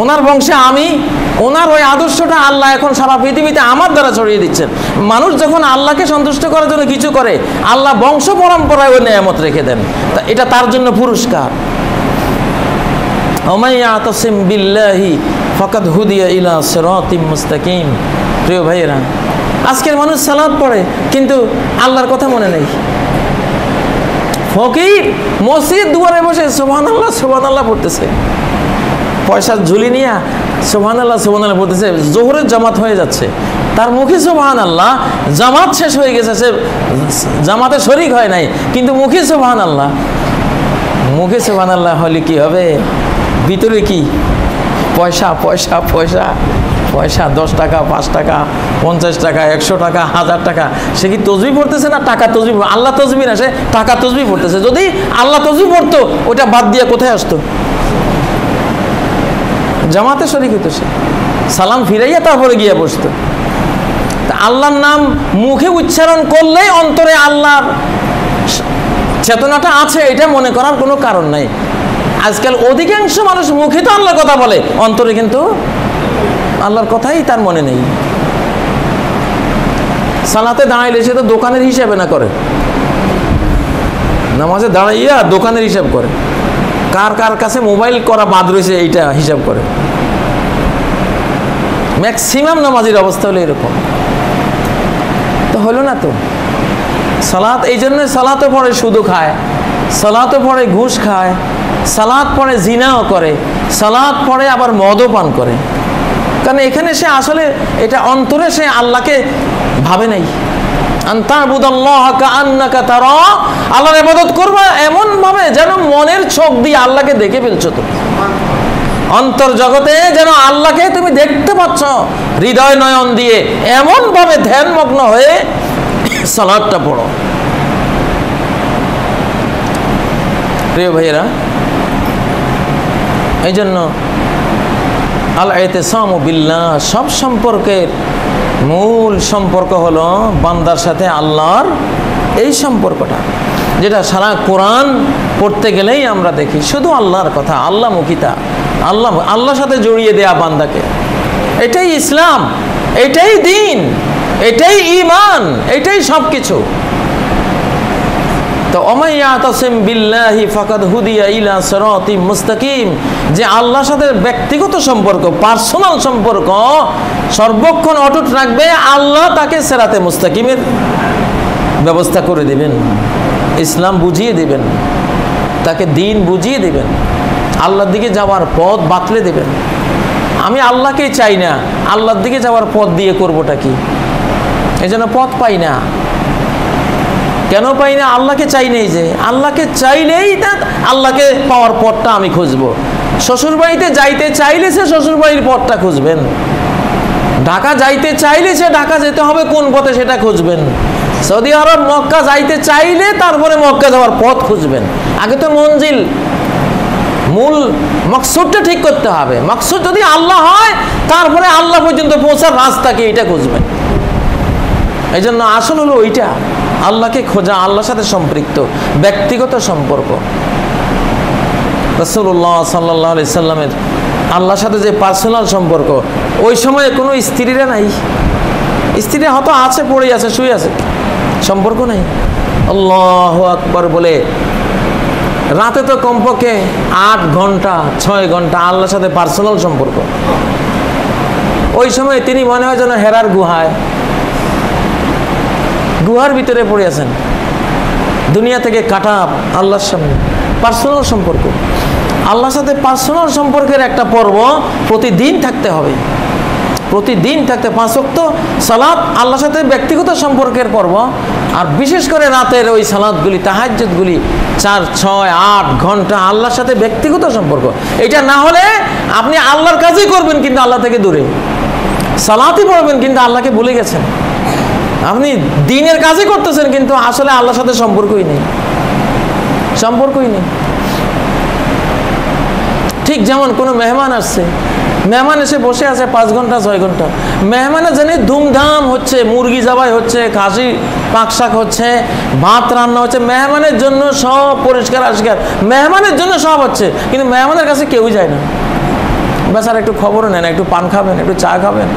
ওনার বংশে আমি, ওনার ওই আদর্শটা আল্লাহ এখন সারা পৃথিবীতে আমার দ্বারা ছড়িয়ে দিচ্ছেন। মানুষ যখন আল্লাহকে সন্তুষ্ট করার জন্য কিছু করে, আল্লাহ বংশ পরম্পরায় ওই নেয়ামত রেখে দেন, তা এটা তার জন্য পুরস্কার। ওমাই ইয়াতাসিম বিল্লাহি ফাকাদ হুদিয়া ইলা সিরাতিম মুস্তাকিম। প্রিয় ভাইয়েরা, আজকের মানুষ সালাত পড়ে কিন্তু আল্লাহর কথা মনে নেই। ফকির মসজিদ দুয়ারে বসে সুবহানাল্লাহ সুবহানাল্লাহ পড়তেছে, পয়সার ঝুলি নিয়ে সুবহানাল্লাহ সুবহানাল্লাহ পড়তেছে, জোহরের জামাত হয়ে যাচ্ছে, তার মুখে সুবহানাল্লাহ, জামাত শেষ হয়ে গেছে, সে জামাতে শরীক হয় নাই, কিন্তু মুখে সুবহানাল্লাহ। মুখে সুবহানাল্লাহ হলে কি হবে, ভিতরে কি পয়সা পয়সা পয়সা পয়সা, 10 টাকা 5 টাকা 50 টাকা 100 টাকা 1000 টাকা। সে কি তসবিহ পড়তেছে না টাকা তসবিহ? আল্লাহ তসবিহ না, সে টাকা তসবিহ পড়তেছে। যদি আল্লাহ তসবিহ পড়তো ওটা বাদ দিয়ে কোথায় আসতো? জামাতে শরীক হতো, সে সালাম ফিরাইয়া তারপরে গিয়ে বসতো। আল্লাহর নাম মুখে উচ্চারণ করলেই অন্তরে আল্লাহর চেতনাটা আছে, এটা মনে করার কোনো কারণ নাই। আজকাল অধিকাংশ মানুষ মুখে তো আল্লাহর কথা বলে, অন্তরে কিন্তু আল্লাহর কথাই তার মনে নেই। সালাতে দাঁড়াইলে সে তো দোকানের হিসাবে না করে, নামাজে দাঁড়াইয়া দোকানের হিসাব করে, কার কার কাছে মোবাইল করা বাদ রয়েছে এইটা হিসাব করে। ম্যাক্সিমাম নামাজের অবস্থা হলো এরকম। তো হলো না তো সালাত, এই জন্য সালাতে পড়ে সুদও খায়, সালাতে পড়ে ঘুষ খায়, সালাত পড়ে জিনাও করে, সালাত পড়ে আবার মদও পান করে। কারণ এখানে সে আসলে এটা অন্তরে সে আল্লাহকে ভাবে নাই, আনতাবুদাল্লাহা কাআন্নাকা তারা, আল্লাহর ইবাদত করবে এমন ভাবে যেন মনের চোখ দিয়ে আল্লাহকে দেখে ফেলছো তুমি, অন্তর জগতে যেন আল্লাহকে তুমি দেখতে পাচ্ছ হৃদয় নয়ন দিয়ে, এমন ভাবে ধ্যানমগ্ন হয়ে সালাতটা পড়ো। প্রিয় ভাইয়েরা, এই জন্য আল ইতিসামু বিল্লাহ, সব সম্পর্কের মূল সম্পর্ক হলো বান্দার সাথে আল্লাহর এই সম্পর্কটা, যেটা সারা কোরআন পড়তে গেলেই আমরা দেখি শুধু আল্লাহর কথা, আল্লাহমুখিতা, আল্লাহর সাথে জড়িয়ে দেয়া বান্দাকে। এটাই ইসলাম, এটাই দ্বীন, এটাই ঈমান, এটাই সব কিছু। তো ওমাই ইয়াতাসিম বিল্লাহি ফাকাদ হুদিয়া ইলা সিরাতিম মুস্তাকিম, যে আল্লাহর সাথে ব্যক্তিগত সম্পর্ক, পার্সোনাল সম্পর্ক সর্বক্ষণ অটুট রাখবে, আল্লাহ তাকে সিরাতে মুস্তাকিমের ব্যবস্থা করে দেবেন, ইসলাম বুঝিয়ে দেবেন, তাকে দ্বীন বুঝিয়ে দেবেন, আল্লাহর দিকে যাওয়ার পথ বাতলে দেবেন। আমি আল্লাহকেই চাই না, আল্লাহর দিকে যাওয়ার পথ দিয়ে করবোটা কি? এই জন্য পথ পাই না। কেন পাই না? আল্লাহকে চাই নেই, যে আল্লাহকে চাইলেই তা আল্লাহকে পাওয়ার পথটা আমি খুঁজবো। শ্বশুরবাড়িতে যাইতে চাইলে সে শ্বশুরবাড়ির পথটা খুঁজবেন, ঢাকা যাইতে চাইলে সে ঢাকা যেতে হবে কোন পথে সেটা খুঁজবেন, সৌদি আরব মক্কা যাইতে চাইলে তারপরে মক্কা যাওয়ার পথ খুঁজবেন। আগে তো মঞ্জিল, মূল মকসুদটা ঠিক করতে হবে। মকসুদ যদি আল্লাহ হয়, তারপরে আল্লাহ পর্যন্ত পৌঁছার রাস্তাকে এটা খুঁজবেন। এই জন্য আসল হলো ওইটা, আল্লাহকে খোঁজা, আল্লাহর সাথে সম্পৃক্ত ব্যক্তিগত সম্পর্ক। রাসূলুল্লাহ সাল্লাল্লাহু আলাইহি সাল্লামের আল্লাহর সাথে যে পার্সোনাল সম্পর্ক, ওই সময়ে কোনো স্ত্রীরা নাই, স্ত্রীরা হয়তো আছে, পড়ে আছে, শুয়ে আছে, সম্পর্ক নাই। আল্লাহু আকবার বলে রাতে তো কমপক্ষে 8 ঘন্টা 6 ঘন্টা আল্লাহর সাথে পার্সোনাল সম্পর্ক। ওই সময় তিনি মনে হয় যেন হেরার গুহার ভিতরে পড়ে আছেন, দুনিয়া থেকে কাটা, আল্লাহর সামনে পার্সোনাল সম্পর্ক। আল্লাহর সাথে পার্সোনাল সম্পর্কের একটা পর্ব প্রতিদিন থাকতে হবে, প্রতিদিন থাকতে 5 ওয়াক্ত সালাত, আল্লাহর সাথে ব্যক্তিগত সম্পর্কের পর্ব। আর বিশেষ করে রাতের ওই সালাতগুলি, তাহাজ্জুদগুলি 4, 6, 8 ঘন্টা আল্লাহর সাথে ব্যক্তিগত সম্পর্ক। এটা না হলে আপনি আল্লাহর কাজই করবেন কিন্তু আল্লাহ থেকে দূরে, সালাতই পড়বেন কিন্তু আল্লাহকে ভুলে গেছেন, আপনি দ্বীনের কাজই করতেছেন কিন্তু আসলে আল্লাহর সাথে সম্পর্কই নেই, সম্পর্কই নেই। ঠিক যেমন কোনো মেহমান আসছে, মেহমান এসে বসে আছে 5 ঘন্টা 6 ঘন্টা, মেহমানের জন্য ধুমধাম হচ্ছে, মুরগি জবাই হচ্ছে, খাসি পাকশাক হচ্ছে, ভাত রান্না হচ্ছে, মেহমানের জন্য সব পরিষ্কার আশকার, মেহমানের জন্য সব হচ্ছে, কিন্তু মেহমানের কাছে কেউই যায় না। বেচারা একটু খবরও নেন, একটু পান খাবেন, একটু চা খাবেন,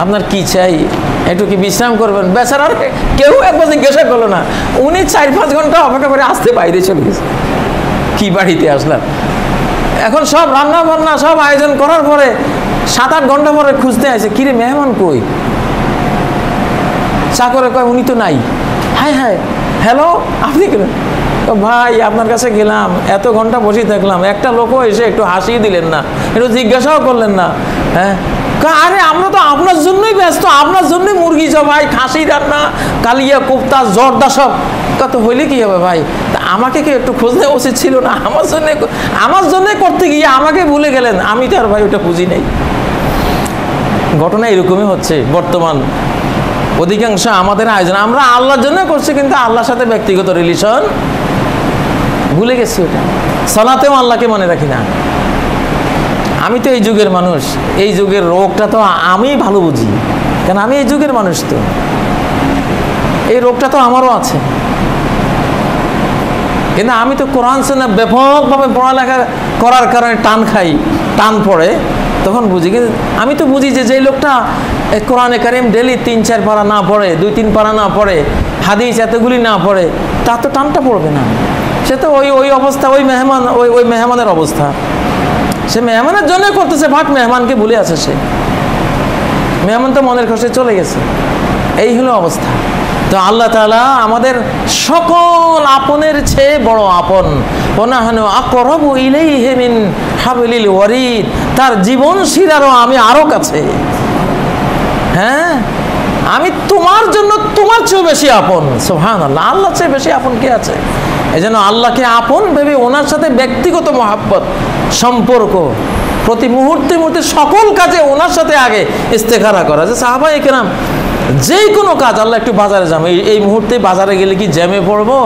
আপনার কি চাই, একটু কি বিশ্রাম করবেন, বেচারার কেউ একবার জিজ্ঞাসা করলো না। উনি 4-5 ঘন্টা অপেক্ষা করে আসতে বাইরে চলে গেছে, কি বাড়িতে আসলাম। এখন সব রান্না বান্না সব আয়োজন করার পরে 7-8 ঘন্টা পরে খুঁজতে আসে, কিরে মেহমান কই? চাকরে কয় উনি তো নাই। হায় হায়, হ্যালো, আপনি কেন? ভাই আপনার কাছে গেলাম, এত ঘন্টা বসে থাকলাম, একটা লোকও এসে একটু হাসিয়ে দিলেন না, একটু জিজ্ঞাসাও করলেন না। হ্যাঁ, আরে আমরা তো আপনার জন্যই ব্যস্ত, আপনার জন্যই মুরগি জবাই, খাসি রান্না, কালিয়া কোফতা, জর্দা সব। কত হইলে কি হবে ভাই, তা আমাকে কি একটু খোঁজ নেওয়া উচিত ছিল না? আমার জন্যে করতে গিয়ে আমাকে ভুলে গেলেন, আমি তো আর ভাই ওটা বুঝি নাই। ঘটনা এরকমই হচ্ছে বর্তমান অধিকাংশ আমাদের আয়োজন, আমরা আল্লাহর জন্য করছি কিন্তু আল্লাহর সাথে ব্যক্তিগত রিলেশন ভুলে গেছি। ওটা সালাতেও আল্লাহকে মনে রাখি না। আমি তো এই যুগের মানুষ, এই যুগের রোগটা তো আমি ভালো বুঝি, কারণ আমি এই যুগের মানুষ, তো এই রোগটা তো আমারও আছে। কিন্তু আমি তো কোরআন সুন্নাহ ব্যাপকভাবে পড়ালেখা করার কারণে টান খাই, টান পড়ে, তখন বুঝি। কিন্তু আমি তো বুঝি যে যেই লোকটা কোরআনে কারিম ডেলি 3-4 পারা না পড়ে, 2-3 পারা না পড়ে, হাদিস এতগুলি না পড়ে, তার তো টানটা পড়বে না। সে তো ওই অবস্থা, ওই মেহমানের অবস্থা, সে মেহমানের জন্য করতেছে, বাট মেহমানকে ভুলে আছে সে, মেহমান তো মনের কষ্টে চলে গেছে। এই হলো অবস্থা। তো আল্লাহ তাআলা আমাদের সকল আপনের চেয়ে বড় আপন, ওয়ানাহনু আকরাবু ইলাইহি মিন হাবলিল ওয়ারিদ, তার জীবন শিরারও আমি আরো কাছে। হ্যাঁ, আমি তোমার জন্য তোমার চেয়ে বেশি আপন। সুবহানাল্লাহ, আল্লাহর চেয়ে বেশি আপন কে আছে? এই জন্য আল্লাহকে আপন ভেবে ওনার সাথে ব্যক্তিগত মহাব্বত, সম্পর্ক, প্রতি মুহূর্তে মুহূর্তে সকল কাজে ওনার সাথে আগে ইস্তেখারা করা। যে সাহাবায়ে কেরাম যে কোনো কাজ, আল্লাহ একটু বাজারে যাবো, এই মুহূর্তে বাজারে গেলে কি জ্যামে পড়বো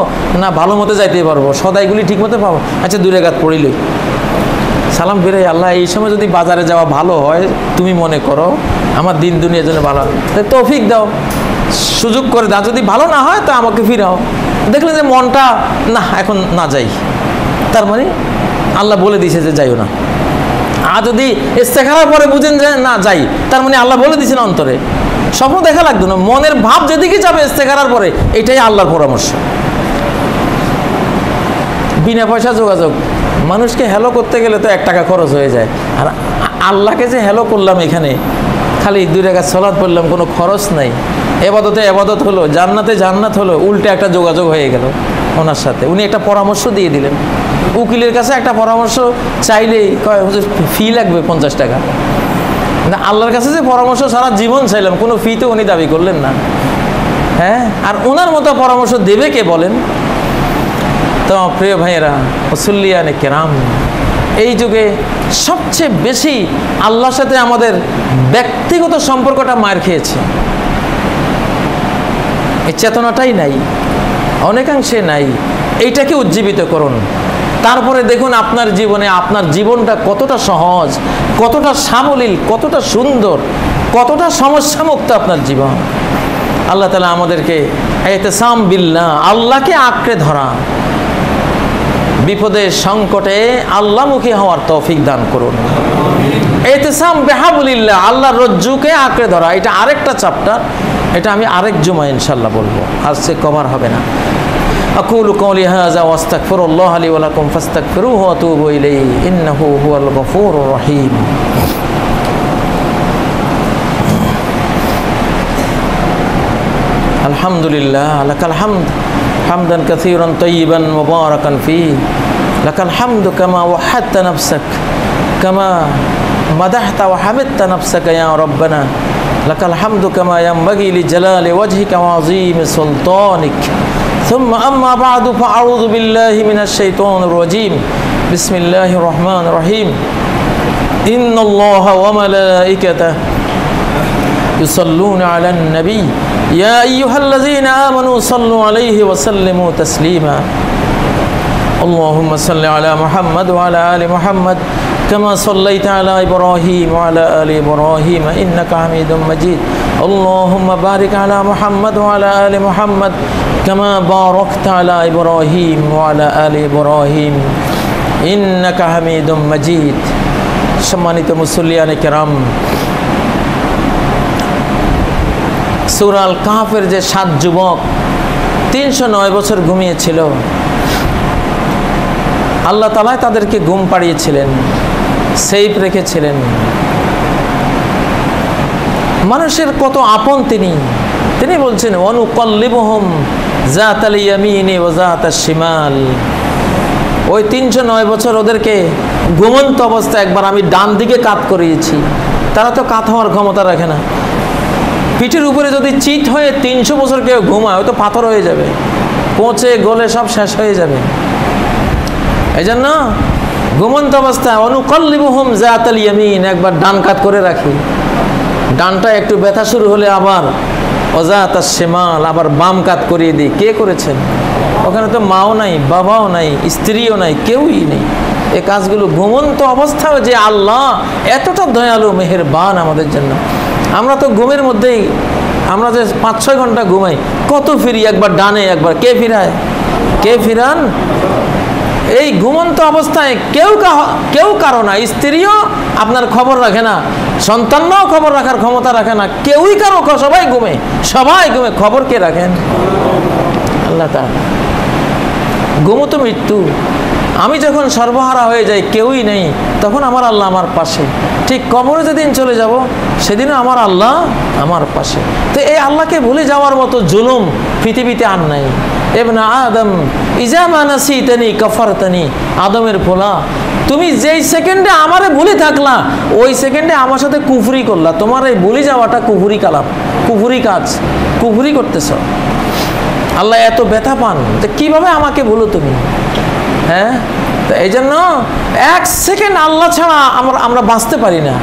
না ভালো মতো যাইতে পারবো, সদাইগুলি ঠিক মতো পাবো, আচ্ছা 2 রাকাত পড়িলে সালাম ফিরে, আল্লাহ এই সময় যদি বাজারে যাওয়া ভালো হয় তুমি মনে করো আমার দিন দুনিয়ার জন্য ভালো, তৌফিক দাও, সুযোগ করে দাও, যদি ভালো না হয় তা আমাকে ফিরাও। দেখলেন যে মনটা না এখন না যাই, তার মানে আল্লাহ বলে দিয়েছে যে যাইও না। আর যদি ইস্তেখারার পরে বুঝেন যে না যাই, তার মানে আল্লাহ বলে দিয়েছেন অন্তরে, স্বপ্ন দেখা লাগতো না, মনের ভাব যেদিকে যাবে ইস্তেখারার পরে এটাই আল্লাহর পরামর্শ। বিনা পয়সা যোগাযোগ, মানুষকে হ্যালো করতে গেলে তো 1 টাকা খরচ হয়ে যায়, আর আল্লাহকে যে হ্যালো করলাম এখানে খালি 2 রাকাত সালাত পড়লাম, কোনো খরচ নাই, এবাদতে এবাদত হলো, জান্নাতে জান্নাত হলো, উল্টে একটা যোগাযোগ হয়ে গেল ওনার সাথে। উনি একটা পরামর্শ দিয়ে দিলেন, উকিলের কাছে একটা পরামর্শ চাইলেই কয় হুজুর ফি লাগবে 50 টাকা, না আল্লাহর কাছে যে পরামর্শ সারা জীবন চাইলাম, কোনো ফি তো উনি দাবি করলেন না। হ্যাঁ, আর ওনার মতো পরামর্শ দেবে কে বলেন? তো প্রিয় ভাইয়েরা, মুসল্লিয়ানে কেরাম, এই যুগে সবচেয়ে বেশি আল্লাহর সাথে আমাদের ব্যক্তিগত সম্পর্কটা মার খেয়েছে, এই চেতনাটাই নাই, অনেকাংশে নাই। এইটাকে উজ্জীবিত করুন, তারপরে দেখুন আপনার জীবনে আপনার জীবনটা কতটা সহজ, কতটা সাবলীল, কতটা সুন্দর, কতটা সমস্যামুক্ত আপনার জীবন। আল্লাহ তাআলা আমাদেরকে ইতিসাম বিল্লাহ, আল্লাহকে আঁকড়ে ধরা, বিপদে সংকটে আল্লাহমুখী হওয়ার তৌফিক দান করুন। ইতিসাম বিহাবলিল্লাহ, আল্লাহর রজ্জুকে আঁকড়ে ধরা, এটা আরেকটা চ্যাপ্টার, এটা আমি আরেক জুমা ইনশাআল্লাহ বলবো, আজকে কভার হবে না। আকুলু কওলি হাযা ওয়া আস্তাগফিরুল্লাহ লি ওয়া লাকুম ফাস্তাগফিরুহু ওয়া তুবু ইলাইহি ইন্নাহু হুয়াল গফুরুর রহিম। আলহামদুলিল্লাহ, লাকাল হামদ হামদান কাসীরান তাইয়িবান মুবারাকান ফীহি, লাকাল হামদু কামা ওয়াহাদতা নাফসাক কামা মাদাহতা ওয়া হামিদতা নাফসাকা ইয়া রাব্বানা, লাকাল হামদু কামা ইয়ানবাগি লিজালালি ওয়াজহিকা ওয়া আযীমি সুলতানিক। ثم أما بعد فأعوذ بالله من الشيطان الرجيم. بسم الله الرحمن الرحيم. إن الله وملائكته يصلون على النبي يا أيها الذين آمنوا صلوا عليه وسلموا تسليما. اللهم صل على محمد وعلى آل محمد كما صليت على إبراهيم وعلى آل إبراهيم إنك حميد مجيد. اللهم بارك على محمد وعلى آل محمد كما باركت على إبراهيم وعلى آل إبراهيم إنك حميد مجيد. সম্মানিত মুসল্লিয়ানে কেরাম, সূরা আল কাহফের যে 7 যুবক 309 বছর ঘুমিয়েছিল, আল্লাহ তাআলা তাদেরকে ঘুম পাড়িয়েছিলেন, সেফ রেখেছিলেন। মানুষের কত আপন তিনি বলছেন ওয়ানুকাল্লিবুহুম যাতাল ইয়ামিনি ওয়া যাতাশ শিমাল। ওই 309 বছর ওদেরকে ঘুমন্ত অবস্থায় একবার আমি ডান দিকে কাত করিয়েছি। তারা তো কাত হওয়ার ক্ষমতা রাখে না, পিঠের উপরে যদি চিত হয়ে 300 বছর কেউ ঘুমায় হয়তো পাথর হয়ে যাবে, পচে গলে সব শেষ হয়ে যাবে। এই জন্য ঘুমন্ত অবস্থায় অনুকল্লিবুহুম যাতাল ইয়ামিন, একবার ডান কাত করে রাখি, ডানটা একটু ব্যথা শুরু হলে আবার ওযাতাশ শিমাল, আবার বাম কাত করিয়ে দিই। কে করেছেন? ওখানে তো মাও নাই, বাবাও নাই, স্ত্রীও নাই, কেউই নেই। এই কাজগুলো ঘুমন্ত অবস্থায় যে আল্লাহ এতটা দয়ালু মেহেরবান আমাদের জন্য। আমরা তো ঘুমের মধ্যেই, আমরা যে 5-6 ঘন্টা ঘুমাই, কত ফিরি, একবার ডানে একবার, কে ফিরায়? কে ফিরান? এই ঘুমন্ত অবস্থায় কেউ কারো না, স্ত্রীও আপনার খবর রাখে না, সন্তানরাও খবর রাখার ক্ষমতা রাখে না, কেউই কারো, সবাই ঘুমে, খবর কে রাখেন? আল্লাহ তাআলা। ঘুমও তো মৃত্যু, আমি যখন সর্বহারা হয়ে যাই, কেউই নেই, তখন আমার আল্লাহ আমার পাশে। ঠিক কবরে যেদিন চলে যাব, সেদিনও আমার আল্লাহ আমার পাশে। তো এই আল্লাহকে ভুলে যাওয়ার মতো জুলুম পৃথিবীতে আর নাই। ইবনে আদম ইজা মা নাসিতানি কাফারতানি, আদমের পোলা, তুমি যেই সেকেন্ডে আমারে ভুলে থাকলা, ওই সেকেন্ডে আমার সাথে কুফরি করলা। তোমার এই ভুলে যাওয়াটা কুফরি কালাম, কুফরি কাজ, কুফরি করতেছ। আল্লাহ এত ব্যথা পান, তো কিভাবে আমাকে ভুলো তুমি? হ্যাঁ, তো এই জন্য এক সেকেন্ড আল্লাহ ছাড়া আমরা বাঁচতে পারি না,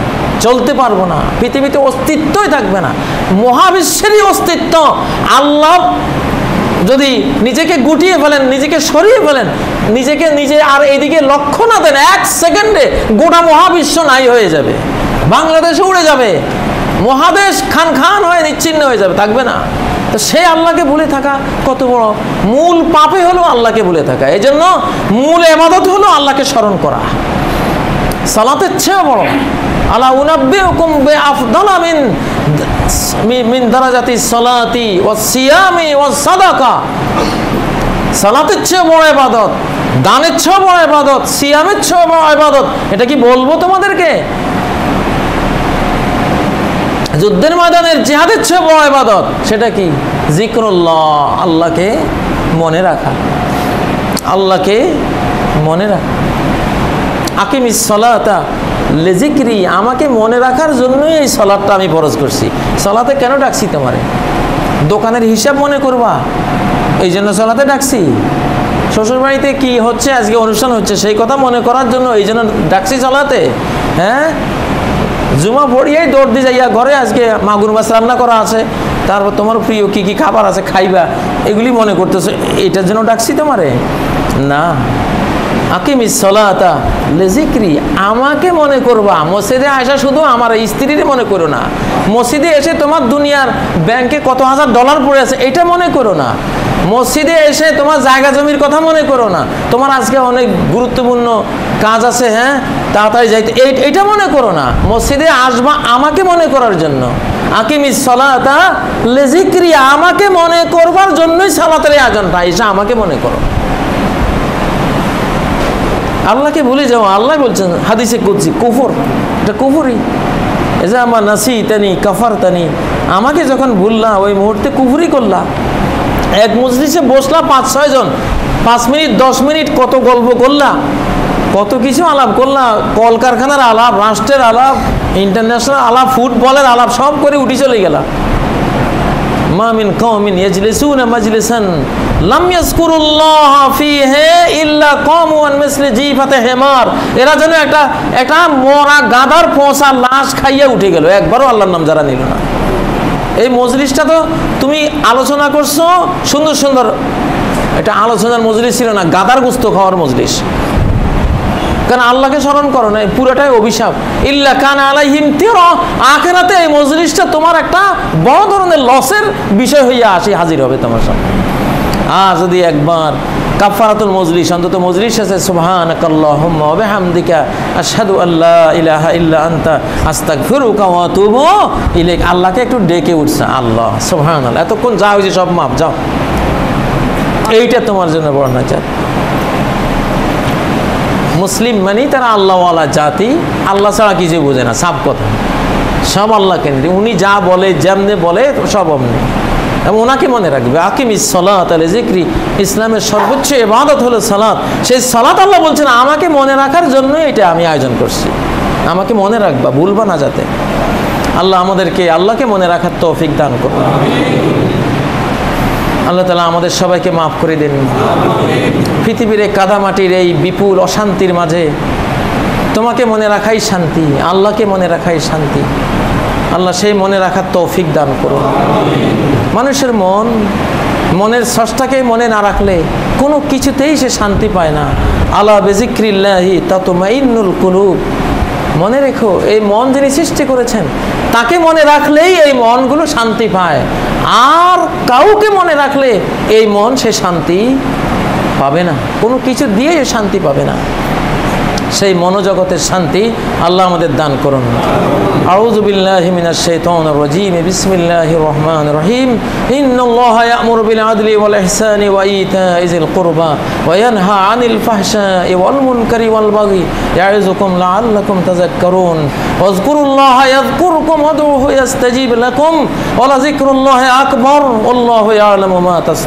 চলতে পারবো না, পৃথিবীতে অস্তিত্বই থাকবে না। মহাবিশ্বেরই অস্তিত্ব আল্লাহ যদি নিজেকে গুটিয়ে ফেলেন, নিজেকে সরিয়ে ফেলেন, নিজেকে নিজে আর এদিকে লক্ষ্য না দেন, এক সেকেন্ডে গোটা মহাবিশ্ব নাই হয়ে যাবে, বাংলাদেশ উড়ে যাবে, মহাদেশ খান খান হয়ে নিচ্ছিন্ন হয়ে যাবে, থাকবে না। তো সেই আল্লাহকে ভুলে থাকা কত বড় মূল পাপে হলো আল্লাহকে ভুলে থাকা। এই জন্য মূল ইবাদত হলো আল্লাহকে স্মরণ করা। সালাতের চেয়ে বড়, আলা উনাব্বিউকুম বিআফদালা মিন দারাজাতি সালাতি ওয়াস সিয়ামি ওয়াস সাদাকা। সালাতের চেয়ে বড় ইবাদত, দানের চেয়ে বড় ইবাদত, সিয়ামের চেয়ে বড় ইবাদত। এটা কি বলবো তোমাদেরকে? যুদ্ধের ময়দানের জিহাদের চেয়ে বড় ইবাদত, সেটা কি? জিক্রুল্লাহ, আল্লাহকে মনে রাখা, আল্লাহকে মনে রাখা। আকিমিস সালাতা লিযিকরি, আমাকে মনে রাখার জন্যই এই সালাতটা আমি ফরজ করছি। সালাতে কেন ডাকছি তোমারে? দোকানের হিসাব মনে করবা, এই জন্য সালাতে ডাকছি। শ্বশুরবাড়িতে কি হচ্ছে, আজকে অনুষ্ঠান হচ্ছে, সেই কথা মনে করার জন্য এই জন্য ডাকছি সালাতে। হ্যাঁ, জুমা পড়িয়েই দৌড় দিয়ে যাইয়া ঘরে আজকে মাগুর মাছ রান্না করা আছে, তারপর তোমার প্রিয় কি কি খাবার আছে খাইবা, এগুলি মনে করতেছো, এটার জন্য ডাকছি তোমারে? না। আকিমিস সালাতা লিযিকরি, আমাকে মনে করবা। মসজিদে আসা শুধু আমার স্ত্রীর মনে করো না, মসজিদে এসে তোমার দুনিয়ার ব্যাংকে কত হাজার ডলার পড়ে আছে এটা মনে করো না, মসজিদে এসে তোমার জায়গা জমির কথা মনে করো না, তোমার আজকে অনেক গুরুত্বপূর্ণ কাজ আছে, হ্যাঁ তাড়াতাড়ি যাইতে, এইটা মনে করো না। মসজিদে আসবা আমাকে মনে করার জন্য। আকিমিস সালাতা লিযিকরি, আমাকে মনে করবার জন্যই সালাতের আয়োজনটা, এসে আমাকে মনে করো। আল্লাহকে ভুলে যাও, আল্লাহ বলছেন হাদিসে কুদসি, কুফর, এটা কুফরি। এজা আমার নাসিতানি কাফারতানি, আমাকে যখন ভুললা ওই মুহূর্তে কুফরি করলা। এক মজলিসে বসলা 5-6 জন, 5 মিনিট 10 মিনিট কত গল্প করলা, কত কিছু আলাপ করলা, কলকারখানার আলাপ, রাষ্ট্রের আলাপ, ইন্টারন্যাশনাল আলাপ, ফুটবলের আলাপ, সব করে উঠে চলে গেলা। মা মিন কওমিন ইয়াজলিসুনা মাজলিসান লাম ইয়াযকুরুল্লাহ ফীহি ইল্লা কামু আন মিসলি জিফাতি হিমার, এরা যেন একটা মরা গাধার পচা লাশ খাইয়া উঠে গেল, একবারও আল্লাহর নাম যারা নিল না। এই মজলিসটা তো তুমি আলোচনা করছো সুন্দর সুন্দর, এটা আলোচনার মজলিস ছিল না, গাধার গোস্ত খাওয়ার মজলিস। কারণ আল্লাহকে স্মরণ করো না, পুরোটাই অভিশাপ। ইল্লা কানা আলাইহিম তিরা, আখিরাতে এই মজলিসটা তোমার একটা বড় ধরনের লসের বিষয় হইয়া হাজির হবে তোমার সামনে। আর যদি একবার কাফারাতুল মজলিস, অন্তত মজলিস আছে সুবহানাকাল্লাহুম্মা ওয়া বিহামদিকা আশহাদু আল্লা ইলাহা ইল্লা আনতা আস্তাগফিরুকা ওয়া আতুবু ইলাইক, আল্লাহকে একটু ডেকে উঠছে, আল্লাহ সুবহানাল্লাহ, এতক্ষণ যা হয়েছে সব মাপ, যাও, এইটা তোমার জন্য বড় নাজাত। মুসলিম মানে তারা আল্লাহওয়ালা জাতি, আল্লাহ ছাড়া কিছু বোঝে না, সাফ কথা, সব আল্লাহকে নিয়ে, উনি যা বলে যেমনে বলে সব অমনি, এবং ওনাকে মনে রাখবে। আকিমিস সালাত লিযিকরি, ইসলামের সর্বোচ্চ ইবাদত হলো সালাত। সেই সালাত আল্লাহ বলছেন আমাকে মনে রাখার জন্যই এটা আমি আয়োজন করছি, আমাকে মনে রাখবা, ভুলবা না যাতে। আল্লাহ আমাদেরকে আল্লাহকে মনে রাখার তৌফিক দান করুন। আল্লাহ তাআলা আমাদের সবাইকে মাফ করে দিন। পৃথিবীর এই কাদামাটির এই বিপুল অশান্তির মাঝে তোমাকে মনে রাখাই শান্তি, আল্লাহকে মনে রাখাই শান্তি। আল্লাহ সেই মনে রাখার তৌফিক দান করুন। মানুষের মনের স্রষ্টাকে মনে না রাখলে কোনো কিছুতেই সে শান্তি পায় না। আলা বিযিক্রিল্লাহি তাতমাইন্নুল কুলুব, মনে রেখো এই মন যিনি সৃষ্টি করেছেন তাকে মনে রাখলেই এই মনগুলো শান্তি পায়, আর কাউকে মনে রাখলে এই মন সে শান্তি পাবে না, কোনো কিছু দিয়ে শান্তি পাবে না। সেই মনোজগতের শান্তি আল্লাহ আমাদের দান করুন। আউযু বিল্লাহি মিনাশ শাইতানির রাজীম, বিসমিল্লাহির রহমানির রহিম। ইন্নাল্লাহা ইয়া'মুরু বিল আদলি ওয়াল ইহসানি ওয়া ইতাইযিল কুরবা ওয়া ইয়ানহা আনিল ফাহশাই ওয়াল মুনকারি ওয়াল বাগি ইয়া'iযুকুম লা'আল্লাকুম তাযাক্কারুন। ওয়াজকুরুল্লাহা ইয়াযকুরকুম ওয়াদউহু ইয়াস্তাজিব লাকুম ওয়া লাযিকরুল্লাহি আকবার ওয়াল্লাহু ইয়া'লামু মা তাস